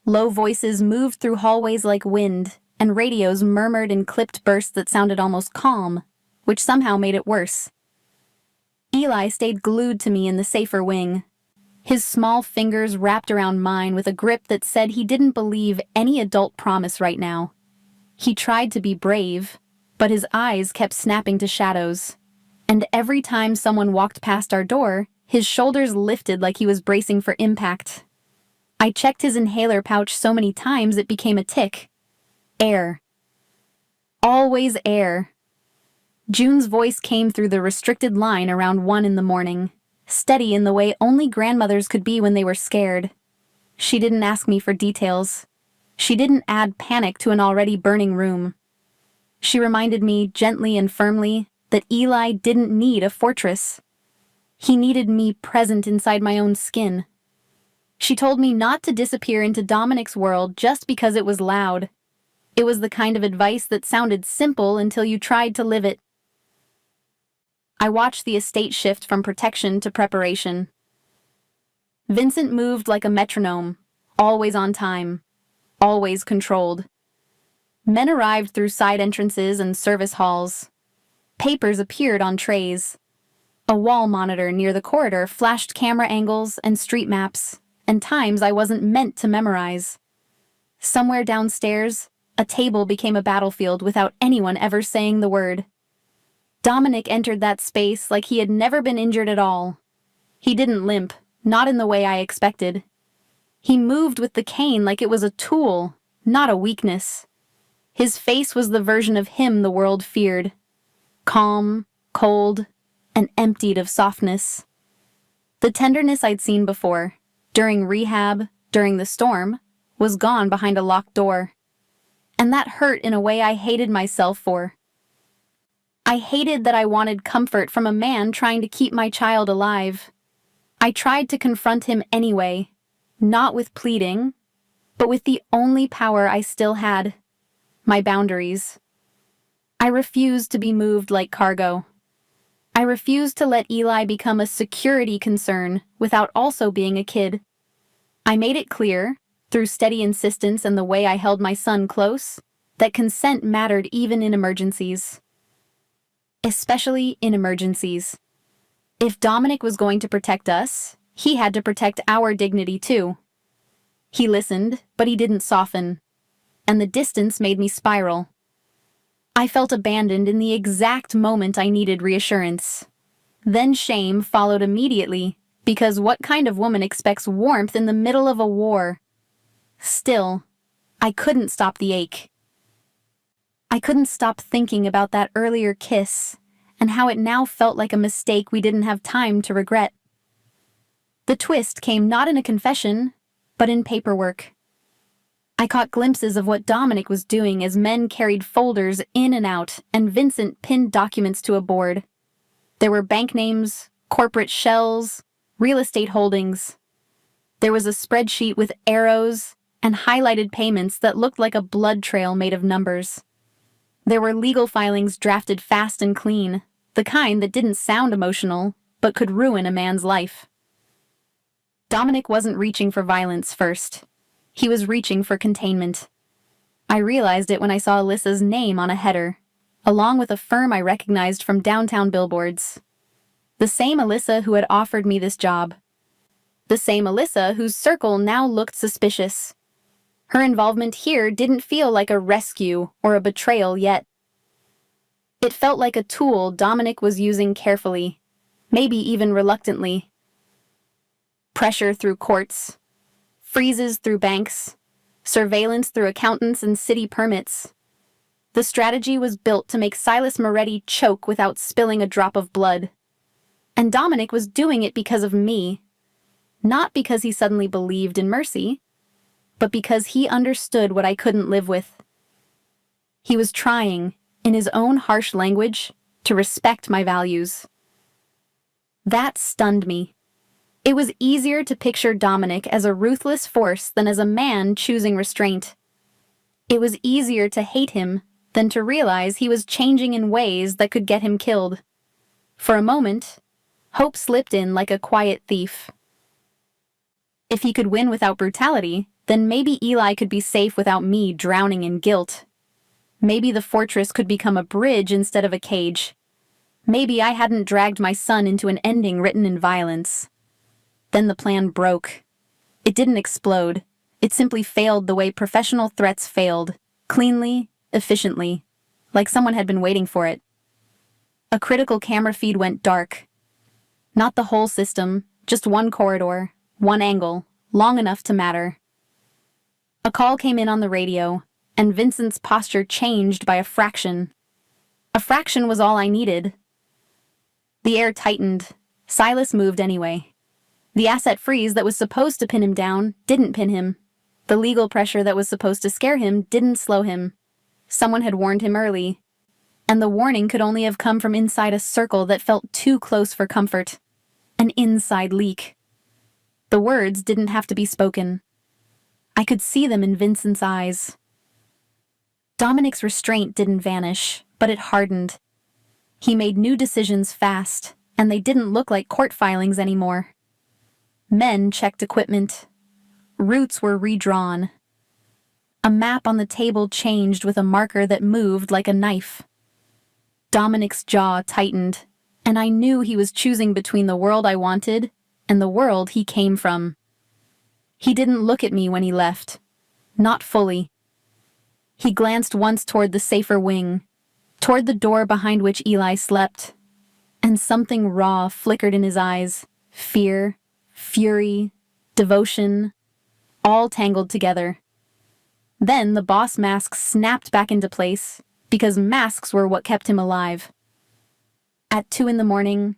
S1: Low voices moved through hallways like wind, and radios murmured in clipped bursts that sounded almost calm, which somehow made it worse. Eli stayed glued to me in the safer wing. His small fingers wrapped around mine with a grip that said he didn't believe any adult promise right now. He tried to be brave, but his eyes kept snapping to shadows. And every time someone walked past our door, his shoulders lifted like he was bracing for impact. I checked his inhaler pouch so many times it became a tick. Air. Always air. June's voice came through the restricted line around 1 in the morning, steady in the way only grandmothers could be when they were scared. She didn't ask me for details. She didn't add panic to an already burning room. She reminded me, gently and firmly, that Eli didn't need a fortress. He needed me present inside my own skin. She told me not to disappear into Dominic's world just because it was loud. It was the kind of advice that sounded simple until you tried to live it. I watched the estate shift from protection to preparation. Vincent moved like a metronome, always on time, always controlled. Men arrived through side entrances and service halls. Papers appeared on trays. A wall monitor near the corridor flashed camera angles and street maps, and times I wasn't meant to memorize. Somewhere downstairs, a table became a battlefield without anyone ever saying the word. Dominic entered that space like he had never been injured at all. He didn't limp, not in the way I expected. He moved with the cane like it was a tool, not a weakness. His face was the version of him the world feared. Calm, cold, and emptied of softness. The tenderness I'd seen before, during rehab, during the storm, was gone behind a locked door. And that hurt in a way I hated myself for. I hated that I wanted comfort from a man trying to keep my child alive. I tried to confront him anyway, not with pleading, but with the only power I still had, my boundaries. I refused to be moved like cargo. I refused to let Eli become a security concern without also being a kid. I made it clear, through steady insistence and the way I held my son close, that consent mattered even in emergencies. Especially in emergencies. If Dominic was going to protect us, he had to protect our dignity too. He listened, but he didn't soften, and the distance made me spiral. I felt abandoned in the exact moment I needed reassurance. Then shame followed immediately, because what kind of woman expects warmth in the middle of a war? Still, I couldn't stop the ache. I couldn't stop thinking about that earlier kiss, and how it now felt like a mistake we didn't have time to regret. The twist came not in a confession, but in paperwork. I caught glimpses of what Dominic was doing as men carried folders in and out, and Vincent pinned documents to a board. There were bank names, corporate shells, real estate holdings. There was a spreadsheet with arrows and highlighted payments that looked like a blood trail made of numbers. There were legal filings drafted fast and clean, the kind that didn't sound emotional, but could ruin a man's life. Dominic wasn't reaching for violence first. He was reaching for containment. I realized it when I saw Alyssa's name on a header, along with a firm I recognized from downtown billboards. The same Alyssa who had offered me this job. The same Alyssa whose circle now looked suspicious. Her involvement here didn't feel like a rescue or a betrayal yet. It felt like a tool Dominic was using carefully, maybe even reluctantly. Pressure through courts, freezes through banks, surveillance through accountants and city permits. The strategy was built to make Silas Moretti choke without spilling a drop of blood. And Dominic was doing it because of me. Not because he suddenly believed in mercy, but because he understood what I couldn't live with. He was trying, in his own harsh language, to respect my values. That stunned me. It was easier to picture Dominic as a ruthless force than as a man choosing restraint. It was easier to hate him than to realize he was changing in ways that could get him killed. For a moment, hope slipped in like a quiet thief. If he could win without brutality, then maybe Eli could be safe without me drowning in guilt. Maybe the fortress could become a bridge instead of a cage. Maybe I hadn't dragged my son into an ending written in violence. Then the plan broke. It didn't explode. It simply failed the way professional threats failed, cleanly, efficiently, like someone had been waiting for it. A critical camera feed went dark. Not the whole system, just one corridor, one angle, long enough to matter. A call came in on the radio, and Vincent's posture changed by a fraction. A fraction was all I needed. The air tightened. Silas moved anyway. The asset freeze that was supposed to pin him down didn't pin him. The legal pressure that was supposed to scare him didn't slow him. Someone had warned him early, and the warning could only have come from inside a circle that felt too close for comfort. An inside leak. The words didn't have to be spoken. I could see them in Vincent's eyes. Dominic's restraint didn't vanish, but it hardened. He made new decisions fast, and they didn't look like court filings anymore. Men checked equipment. Routes were redrawn. A map on the table changed with a marker that moved like a knife. Dominic's jaw tightened, and I knew he was choosing between the world I wanted and the world he came from. He didn't look at me when he left. Not fully. He glanced once toward the safer wing, toward the door behind which Eli slept, and something raw flickered in his eyes. Fear, fury, devotion, all tangled together. Then the boss mask snapped back into place, because masks were what kept him alive. At 2 a.m,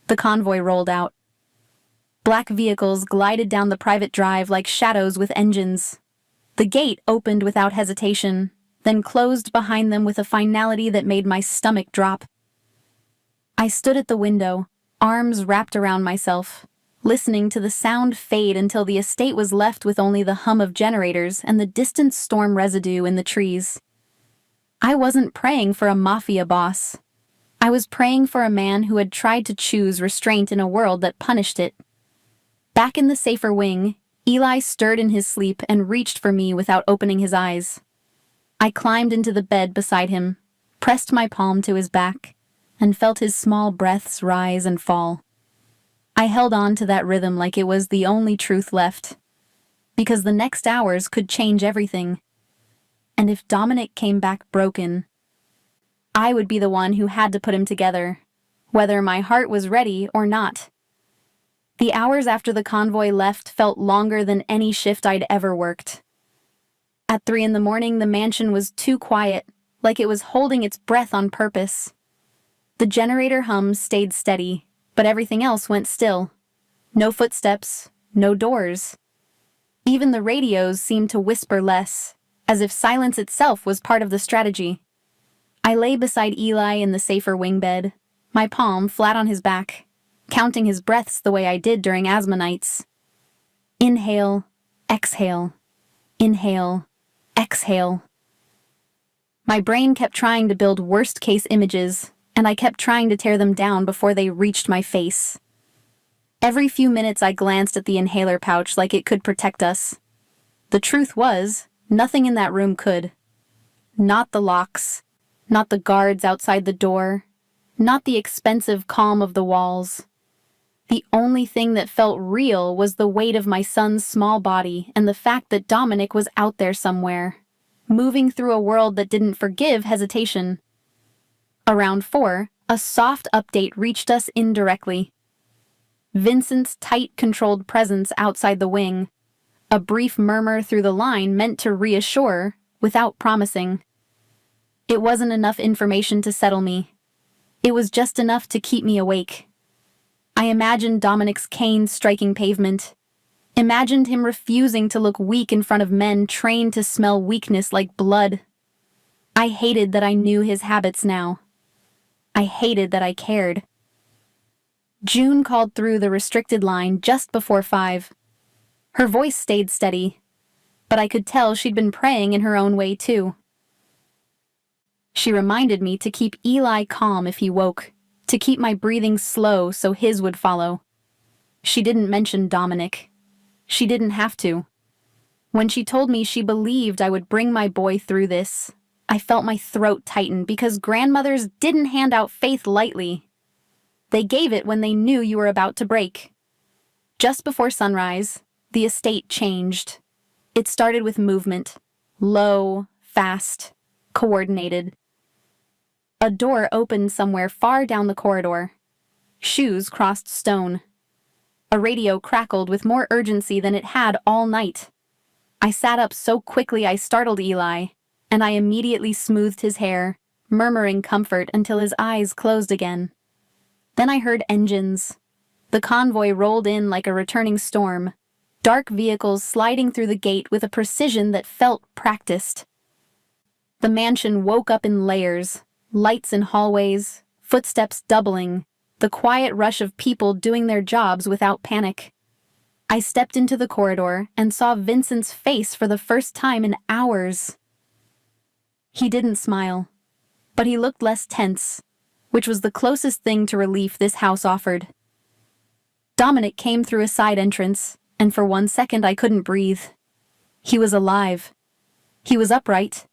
S1: the convoy rolled out. Black vehicles glided down the private drive like shadows with engines. The gate opened without hesitation, then closed behind them with a finality that made my stomach drop. I stood at the window, arms wrapped around myself, listening to the sound fade until the estate was left with only the hum of generators and the distant storm residue in the trees. I wasn't praying for a mafia boss. I was praying for a man who had tried to choose restraint in a world that punished it. Back in the safer wing, Eli stirred in his sleep and reached for me without opening his eyes. I climbed into the bed beside him, pressed my palm to his back, and felt his small breaths rise and fall. I held on to that rhythm like it was the only truth left, because the next hours could change everything. And if Dominic came back broken, I would be the one who had to put him together, whether my heart was ready or not. The hours after the convoy left felt longer than any shift I'd ever worked. At 3 a.m, the mansion was too quiet, like it was holding its breath on purpose. The generator hum stayed steady, but everything else went still. No footsteps, no doors. Even the radios seemed to whisper less, as if silence itself was part of the strategy. I lay beside Eli in the safer wing bed, my palm flat on his back, counting his breaths the way I did during asthma nights. Inhale, exhale, inhale, exhale. My brain kept trying to build worst-case images, and I kept trying to tear them down before they reached my face. Every few minutes I glanced at the inhaler pouch like it could protect us. The truth was, nothing in that room could. Not the locks, not the guards outside the door, not the expensive calm of the walls. The only thing that felt real was the weight of my son's small body and the fact that Dominic was out there somewhere, moving through a world that didn't forgive hesitation. Around 4, a soft update reached us indirectly. Vincent's tight, controlled presence outside the wing. A brief murmur through the line meant to reassure, without promising. It wasn't enough information to settle me. It was just enough to keep me awake. I imagined Dominic's cane striking pavement. Imagined him refusing to look weak in front of men trained to smell weakness like blood. I hated that I knew his habits now. I hated that I cared. June called through the restricted line just before 5. Her voice stayed steady, but I could tell she'd been praying in her own way too. She reminded me to keep Eli calm if he woke, to keep my breathing slow so his would follow. She didn't mention Dominic. She didn't have to. When she told me she believed I would bring my boy through this, I felt my throat tighten because grandmothers didn't hand out faith lightly. They gave it when they knew you were about to break. Just before sunrise, the estate changed. It started with movement. Low, fast, coordinated. A door opened somewhere far down the corridor. Shoes crossed stone. A radio crackled with more urgency than it had all night. I sat up so quickly I startled Eli, and I immediately smoothed his hair, murmuring comfort until his eyes closed again. Then I heard engines. The convoy rolled in like a returning storm, dark vehicles sliding through the gate with a precision that felt practiced. The mansion woke up in layers, lights in hallways, footsteps doubling, the quiet rush of people doing their jobs without panic. I stepped into the corridor and saw Vincent's face for the first time in hours. He didn't smile, but he looked less tense, which was the closest thing to relief this house offered. Dominic came through a side entrance, and for 1 second I couldn't breathe. He was alive. He was upright,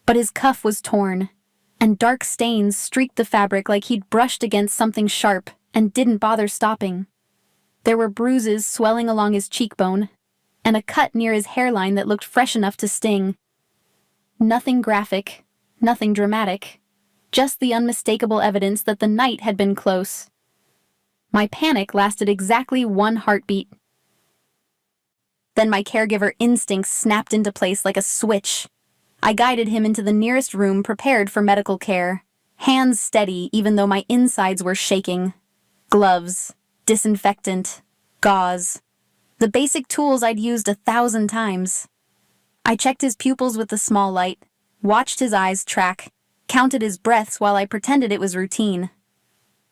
S1: but his cuff was torn, and dark stains streaked the fabric like he'd brushed against something sharp and didn't bother stopping. There were bruises swelling along his cheekbone, and a cut near his hairline that looked fresh enough to sting. Nothing graphic, nothing dramatic, just the unmistakable evidence that the night had been close. My panic lasted exactly 1 heartbeat. Then my caregiver instincts snapped into place like a switch. I guided him into the nearest room prepared for medical care, hands steady even though my insides were shaking. Gloves, disinfectant, gauze. The basic tools I'd used 1,000 times. I checked his pupils with the small light, watched his eyes track, counted his breaths while I pretended it was routine.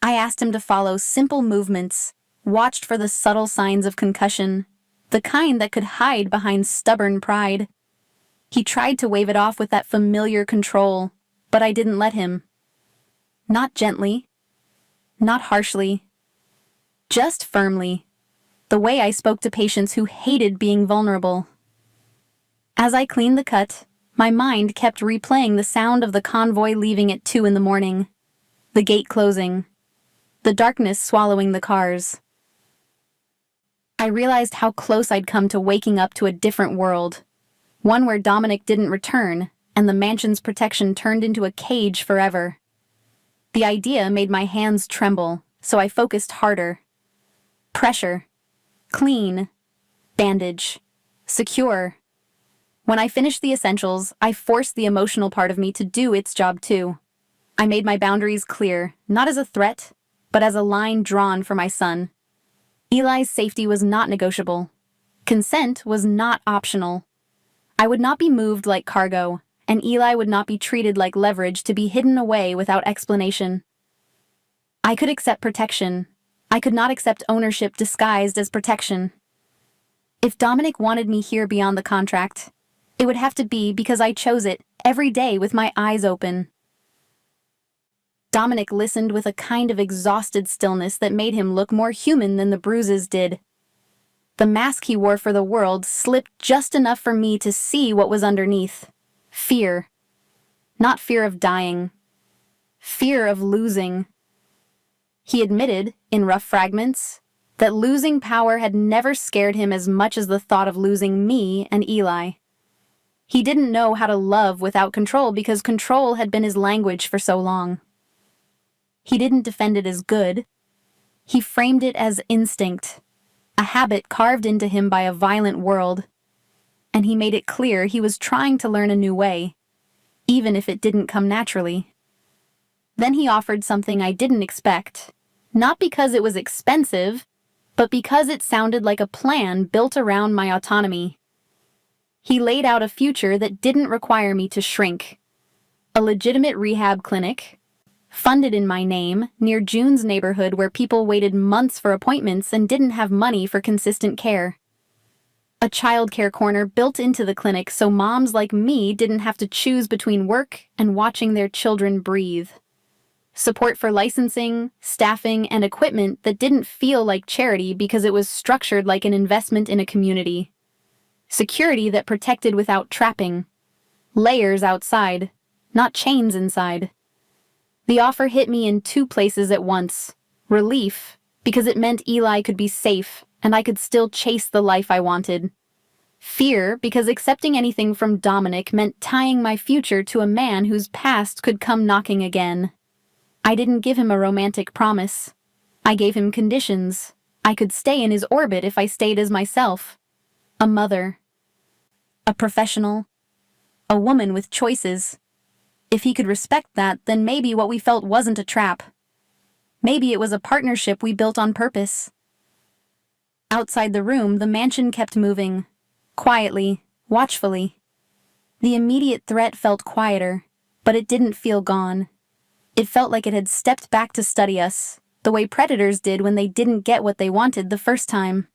S1: I asked him to follow simple movements, watched for the subtle signs of concussion, the kind that could hide behind stubborn pride. He tried to wave it off with that familiar control, but I didn't let him. Not gently, not harshly, just firmly, the way I spoke to patients who hated being vulnerable. As I cleaned the cut, my mind kept replaying the sound of the convoy leaving at 2 a.m, the gate closing, the darkness swallowing the cars. I realized how close I'd come to waking up to a different world, one where Dominic didn't return and the mansion's protection turned into a cage forever. The idea made my hands tremble, so I focused harder. Pressure, clean, bandage, secure. When I finished the essentials, I forced the emotional part of me to do its job too. I made my boundaries clear, not as a threat, but as a line drawn for my son. Eli's safety was not negotiable. Consent was not optional. I would not be moved like cargo, and Eli would not be treated like leverage to be hidden away without explanation. I could accept protection. I could not accept ownership disguised as protection. If Dominic wanted me here beyond the contract, it would have to be because I chose it every day with my eyes open. Dominic listened with a kind of exhausted stillness that made him look more human than the bruises did. The mask he wore for the world slipped just enough for me to see what was underneath. Fear. Not fear of dying. Fear of losing. He admitted, in rough fragments, that losing power had never scared him as much as the thought of losing me and Eli. He didn't know how to love without control because control had been his language for so long. He didn't defend it as good. He framed it as instinct, a habit carved into him by a violent world. And he made it clear he was trying to learn a new way, even if it didn't come naturally. Then he offered something I didn't expect, not because it was expensive, but because it sounded like a plan built around my autonomy. He laid out a future that didn't require me to shrink. A legitimate rehab clinic, funded in my name, near June's neighborhood where people waited months for appointments and didn't have money for consistent care. A childcare corner built into the clinic so moms like me didn't have to choose between work and watching their children breathe. Support for licensing, staffing, and equipment that didn't feel like charity because it was structured like an investment in a community. Security that protected without trapping. Layers outside, not chains inside. The offer hit me in 2 places at once. Relief, because it meant Eli could be safe and I could still chase the life I wanted. Fear, because accepting anything from Dominic meant tying my future to a man whose past could come knocking again. I didn't give him a romantic promise. I gave him conditions. I could stay in his orbit if I stayed as myself. A mother. A professional. A woman with choices. If he could respect that, then maybe what we felt wasn't a trap. Maybe it was a partnership we built on purpose. Outside the room, the mansion kept moving. Quietly, watchfully. The immediate threat felt quieter, but it didn't feel gone. It felt like it had stepped back to study us, the way predators did when they didn't get what they wanted the first time.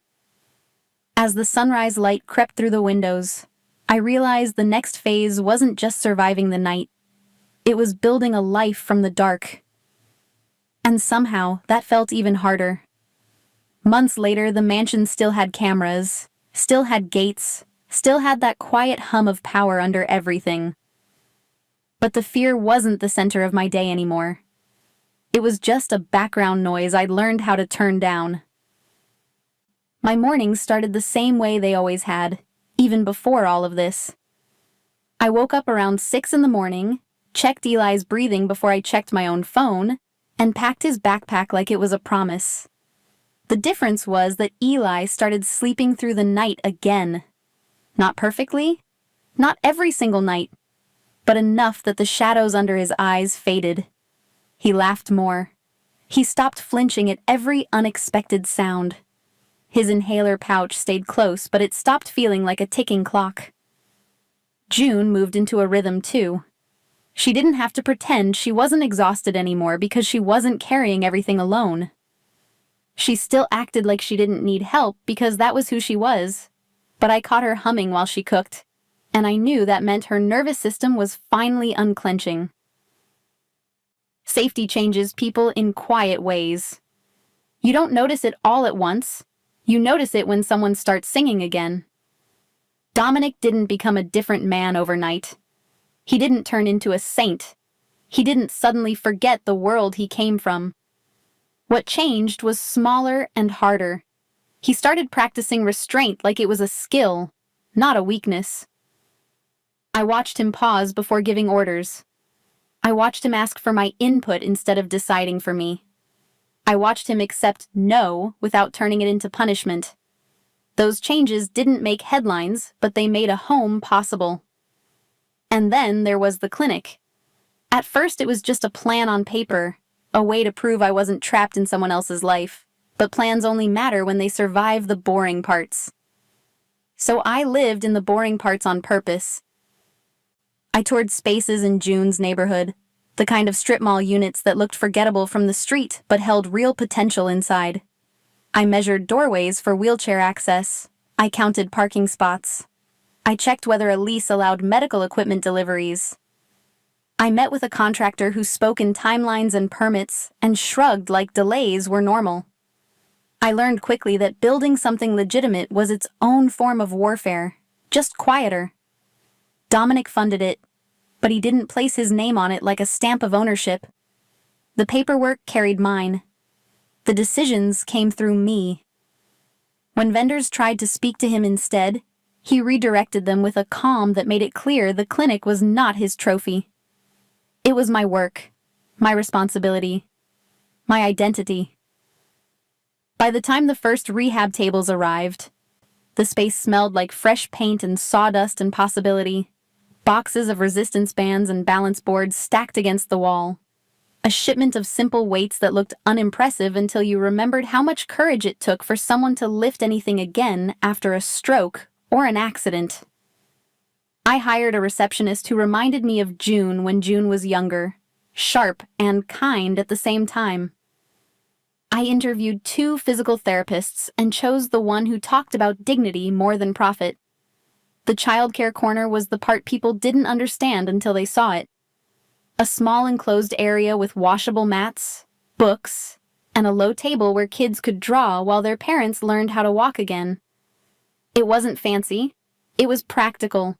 S1: As the sunrise light crept through the windows, I realized the next phase wasn't just surviving the night. It was building a life from the dark. And somehow, that felt even harder. Months later, the mansion still had cameras, still had gates, still had that quiet hum of power under everything. But the fear wasn't the center of my day anymore. It was just a background noise I'd learned how to turn down. My mornings started the same way they always had, even before all of this. I woke up around 6 in the morning, checked Eli's breathing before I checked my own phone, and packed his backpack like it was a promise. The difference was that Eli started sleeping through the night again. Not perfectly, not every single night, but enough that the shadows under his eyes faded. He laughed more. He stopped flinching at every unexpected sound. His inhaler pouch stayed close, but it stopped feeling like a ticking clock. June moved into a rhythm too. She didn't have to pretend she wasn't exhausted anymore because she wasn't carrying everything alone. She still acted like she didn't need help because that was who she was, but I caught her humming while she cooked, and I knew that meant her nervous system was finally unclenching. Safety changes people in quiet ways. You don't notice it all at once. You notice it when someone starts singing again. Dominic didn't become a different man overnight. He didn't turn into a saint. He didn't suddenly forget the world he came from. What changed was smaller and harder. He started practicing restraint like it was a skill, not a weakness. I watched him pause before giving orders. I watched him ask for my input instead of deciding for me. I watched him accept no without turning it into punishment. Those changes didn't make headlines, but they made a home possible. And then there was the clinic. At first it was just a plan on paper, a way to prove I wasn't trapped in someone else's life, but plans only matter when they survive the boring parts. So I lived in the boring parts on purpose. I toured spaces in June's neighborhood, the kind of strip mall units that looked forgettable from the street but held real potential inside. I measured doorways for wheelchair access. I counted parking spots. I checked whether a lease allowed medical equipment deliveries. I met with a contractor who spoke in timelines and permits and shrugged like delays were normal. I learned quickly that building something legitimate was its own form of warfare, just quieter. Dominic funded it, but he didn't place his name on it like a stamp of ownership. The paperwork carried mine. The decisions came through me. When vendors tried to speak to him instead, he redirected them with a calm that made it clear the clinic was not his trophy. It was my work, my responsibility, my identity. By the time the first rehab tables arrived, the space smelled like fresh paint and sawdust and possibility, boxes of resistance bands and balance boards stacked against the wall. A shipment of simple weights that looked unimpressive until you remembered how much courage it took for someone to lift anything again after a stroke or an accident. I hired a receptionist who reminded me of June when June was younger, sharp and kind at the same time. I interviewed 2 physical therapists and chose the one who talked about dignity more than profit. The childcare corner was the part people didn't understand until they saw it. A small enclosed area with washable mats, books, and a low table where kids could draw while their parents learned how to walk again. It wasn't fancy. It was practical.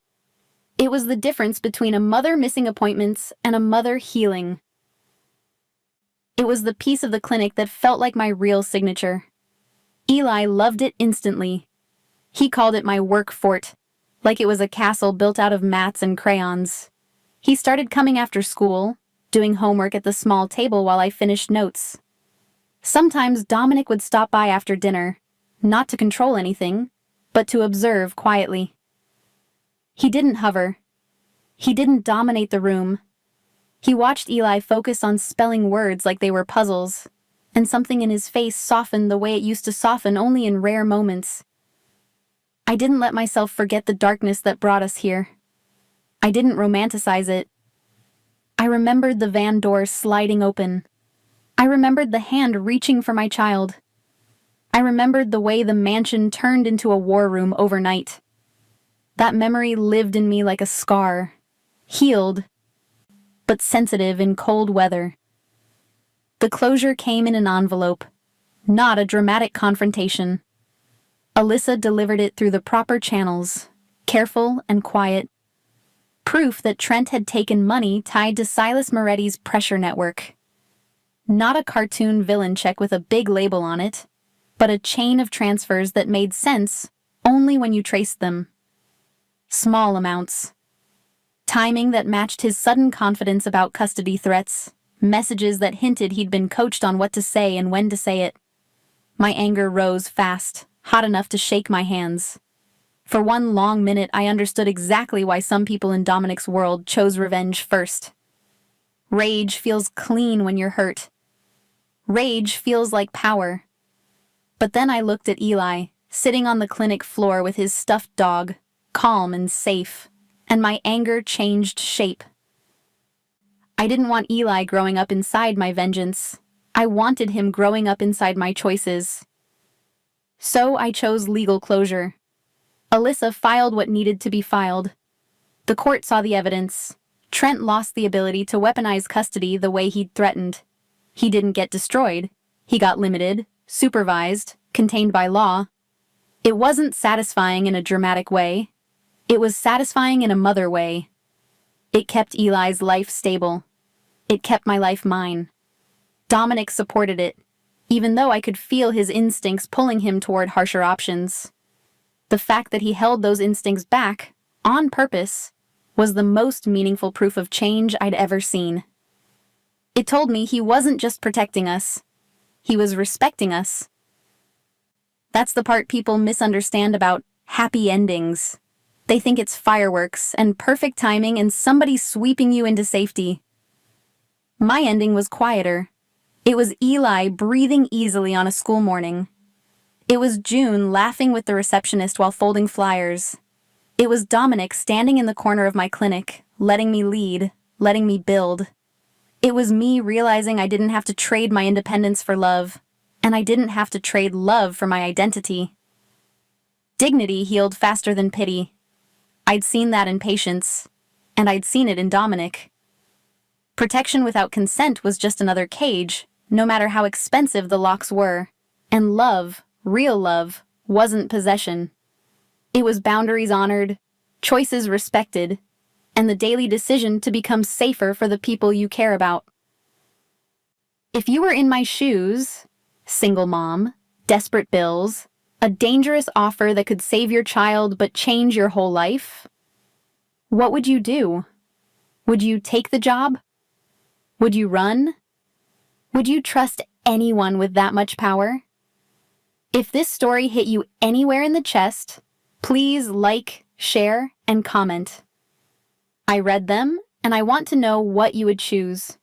S1: It was the difference between a mother missing appointments and a mother healing. It was the piece of the clinic that felt like my real signature. Eli loved it instantly. He called it my work fort, like it was a castle built out of mats and crayons. He started coming after school, doing homework at the small table while I finished notes. Sometimes Dominic would stop by after dinner, not to control anything, but to observe quietly. He didn't hover. He didn't dominate the room. He watched Eli focus on spelling words like they were puzzles, and something in his face softened the way it used to soften only in rare moments. I didn't let myself forget the darkness that brought us here. I didn't romanticize it. I remembered the van door sliding open. I remembered the hand reaching for my child. I remembered the way the mansion turned into a war room overnight. That memory lived in me like a scar, healed, but sensitive in cold weather. The closure came in an envelope, not a dramatic confrontation. Alyssa delivered it through the proper channels, careful and quiet. Proof that Trent had taken money tied to Silas Moretti's pressure network. Not a cartoon villain check with a big label on it, but a chain of transfers that made sense only when you traced them. Small amounts. Timing that matched his sudden confidence about custody threats, messages that hinted he'd been coached on what to say and when to say it. My anger rose fast, hot enough to shake my hands. For one long minute, I understood exactly why some people in Dominic's world chose revenge first. Rage feels clean when you're hurt. Rage feels like power. But then I looked at Eli, sitting on the clinic floor with his stuffed dog, calm and safe, and my anger changed shape. I didn't want Eli growing up inside my vengeance. I wanted him growing up inside my choices. So I chose legal closure. Alyssa filed what needed to be filed. The court saw the evidence. Trent lost the ability to weaponize custody the way he'd threatened. He didn't get destroyed. He got limited, supervised, contained by law. It wasn't satisfying in a dramatic way. It was satisfying in a mother way. It kept Eli's life stable. It kept my life mine. Dominic supported it, even though I could feel his instincts pulling him toward harsher options. The fact that he held those instincts back, on purpose, was the most meaningful proof of change I'd ever seen. It told me he wasn't just protecting us. He was respecting us. That's the part people misunderstand about happy endings. They think it's fireworks and perfect timing and somebody sweeping you into safety. My ending was quieter. It was Eli breathing easily on a school morning. It was June laughing with the receptionist while folding flyers. It was Dominic standing in the corner of my clinic, letting me lead, letting me build. It was me realizing I didn't have to trade my independence for love, and I didn't have to trade love for my identity. Dignity healed faster than pity. I'd seen that in patients, and I'd seen it in Dominic. Protection without consent was just another cage, no matter how expensive the locks were. And love, real love, wasn't possession. It was boundaries honored, choices respected, and the daily decision to become safer for the people you care about. If you were in my shoes, single mom, desperate bills, a dangerous offer that could save your child but change your whole life, what would you do? Would you take the job? Would you run? Would you trust anyone with that much power? If this story hit you anywhere in the chest, please like, share, and comment. I read them, and I want to know what you would choose.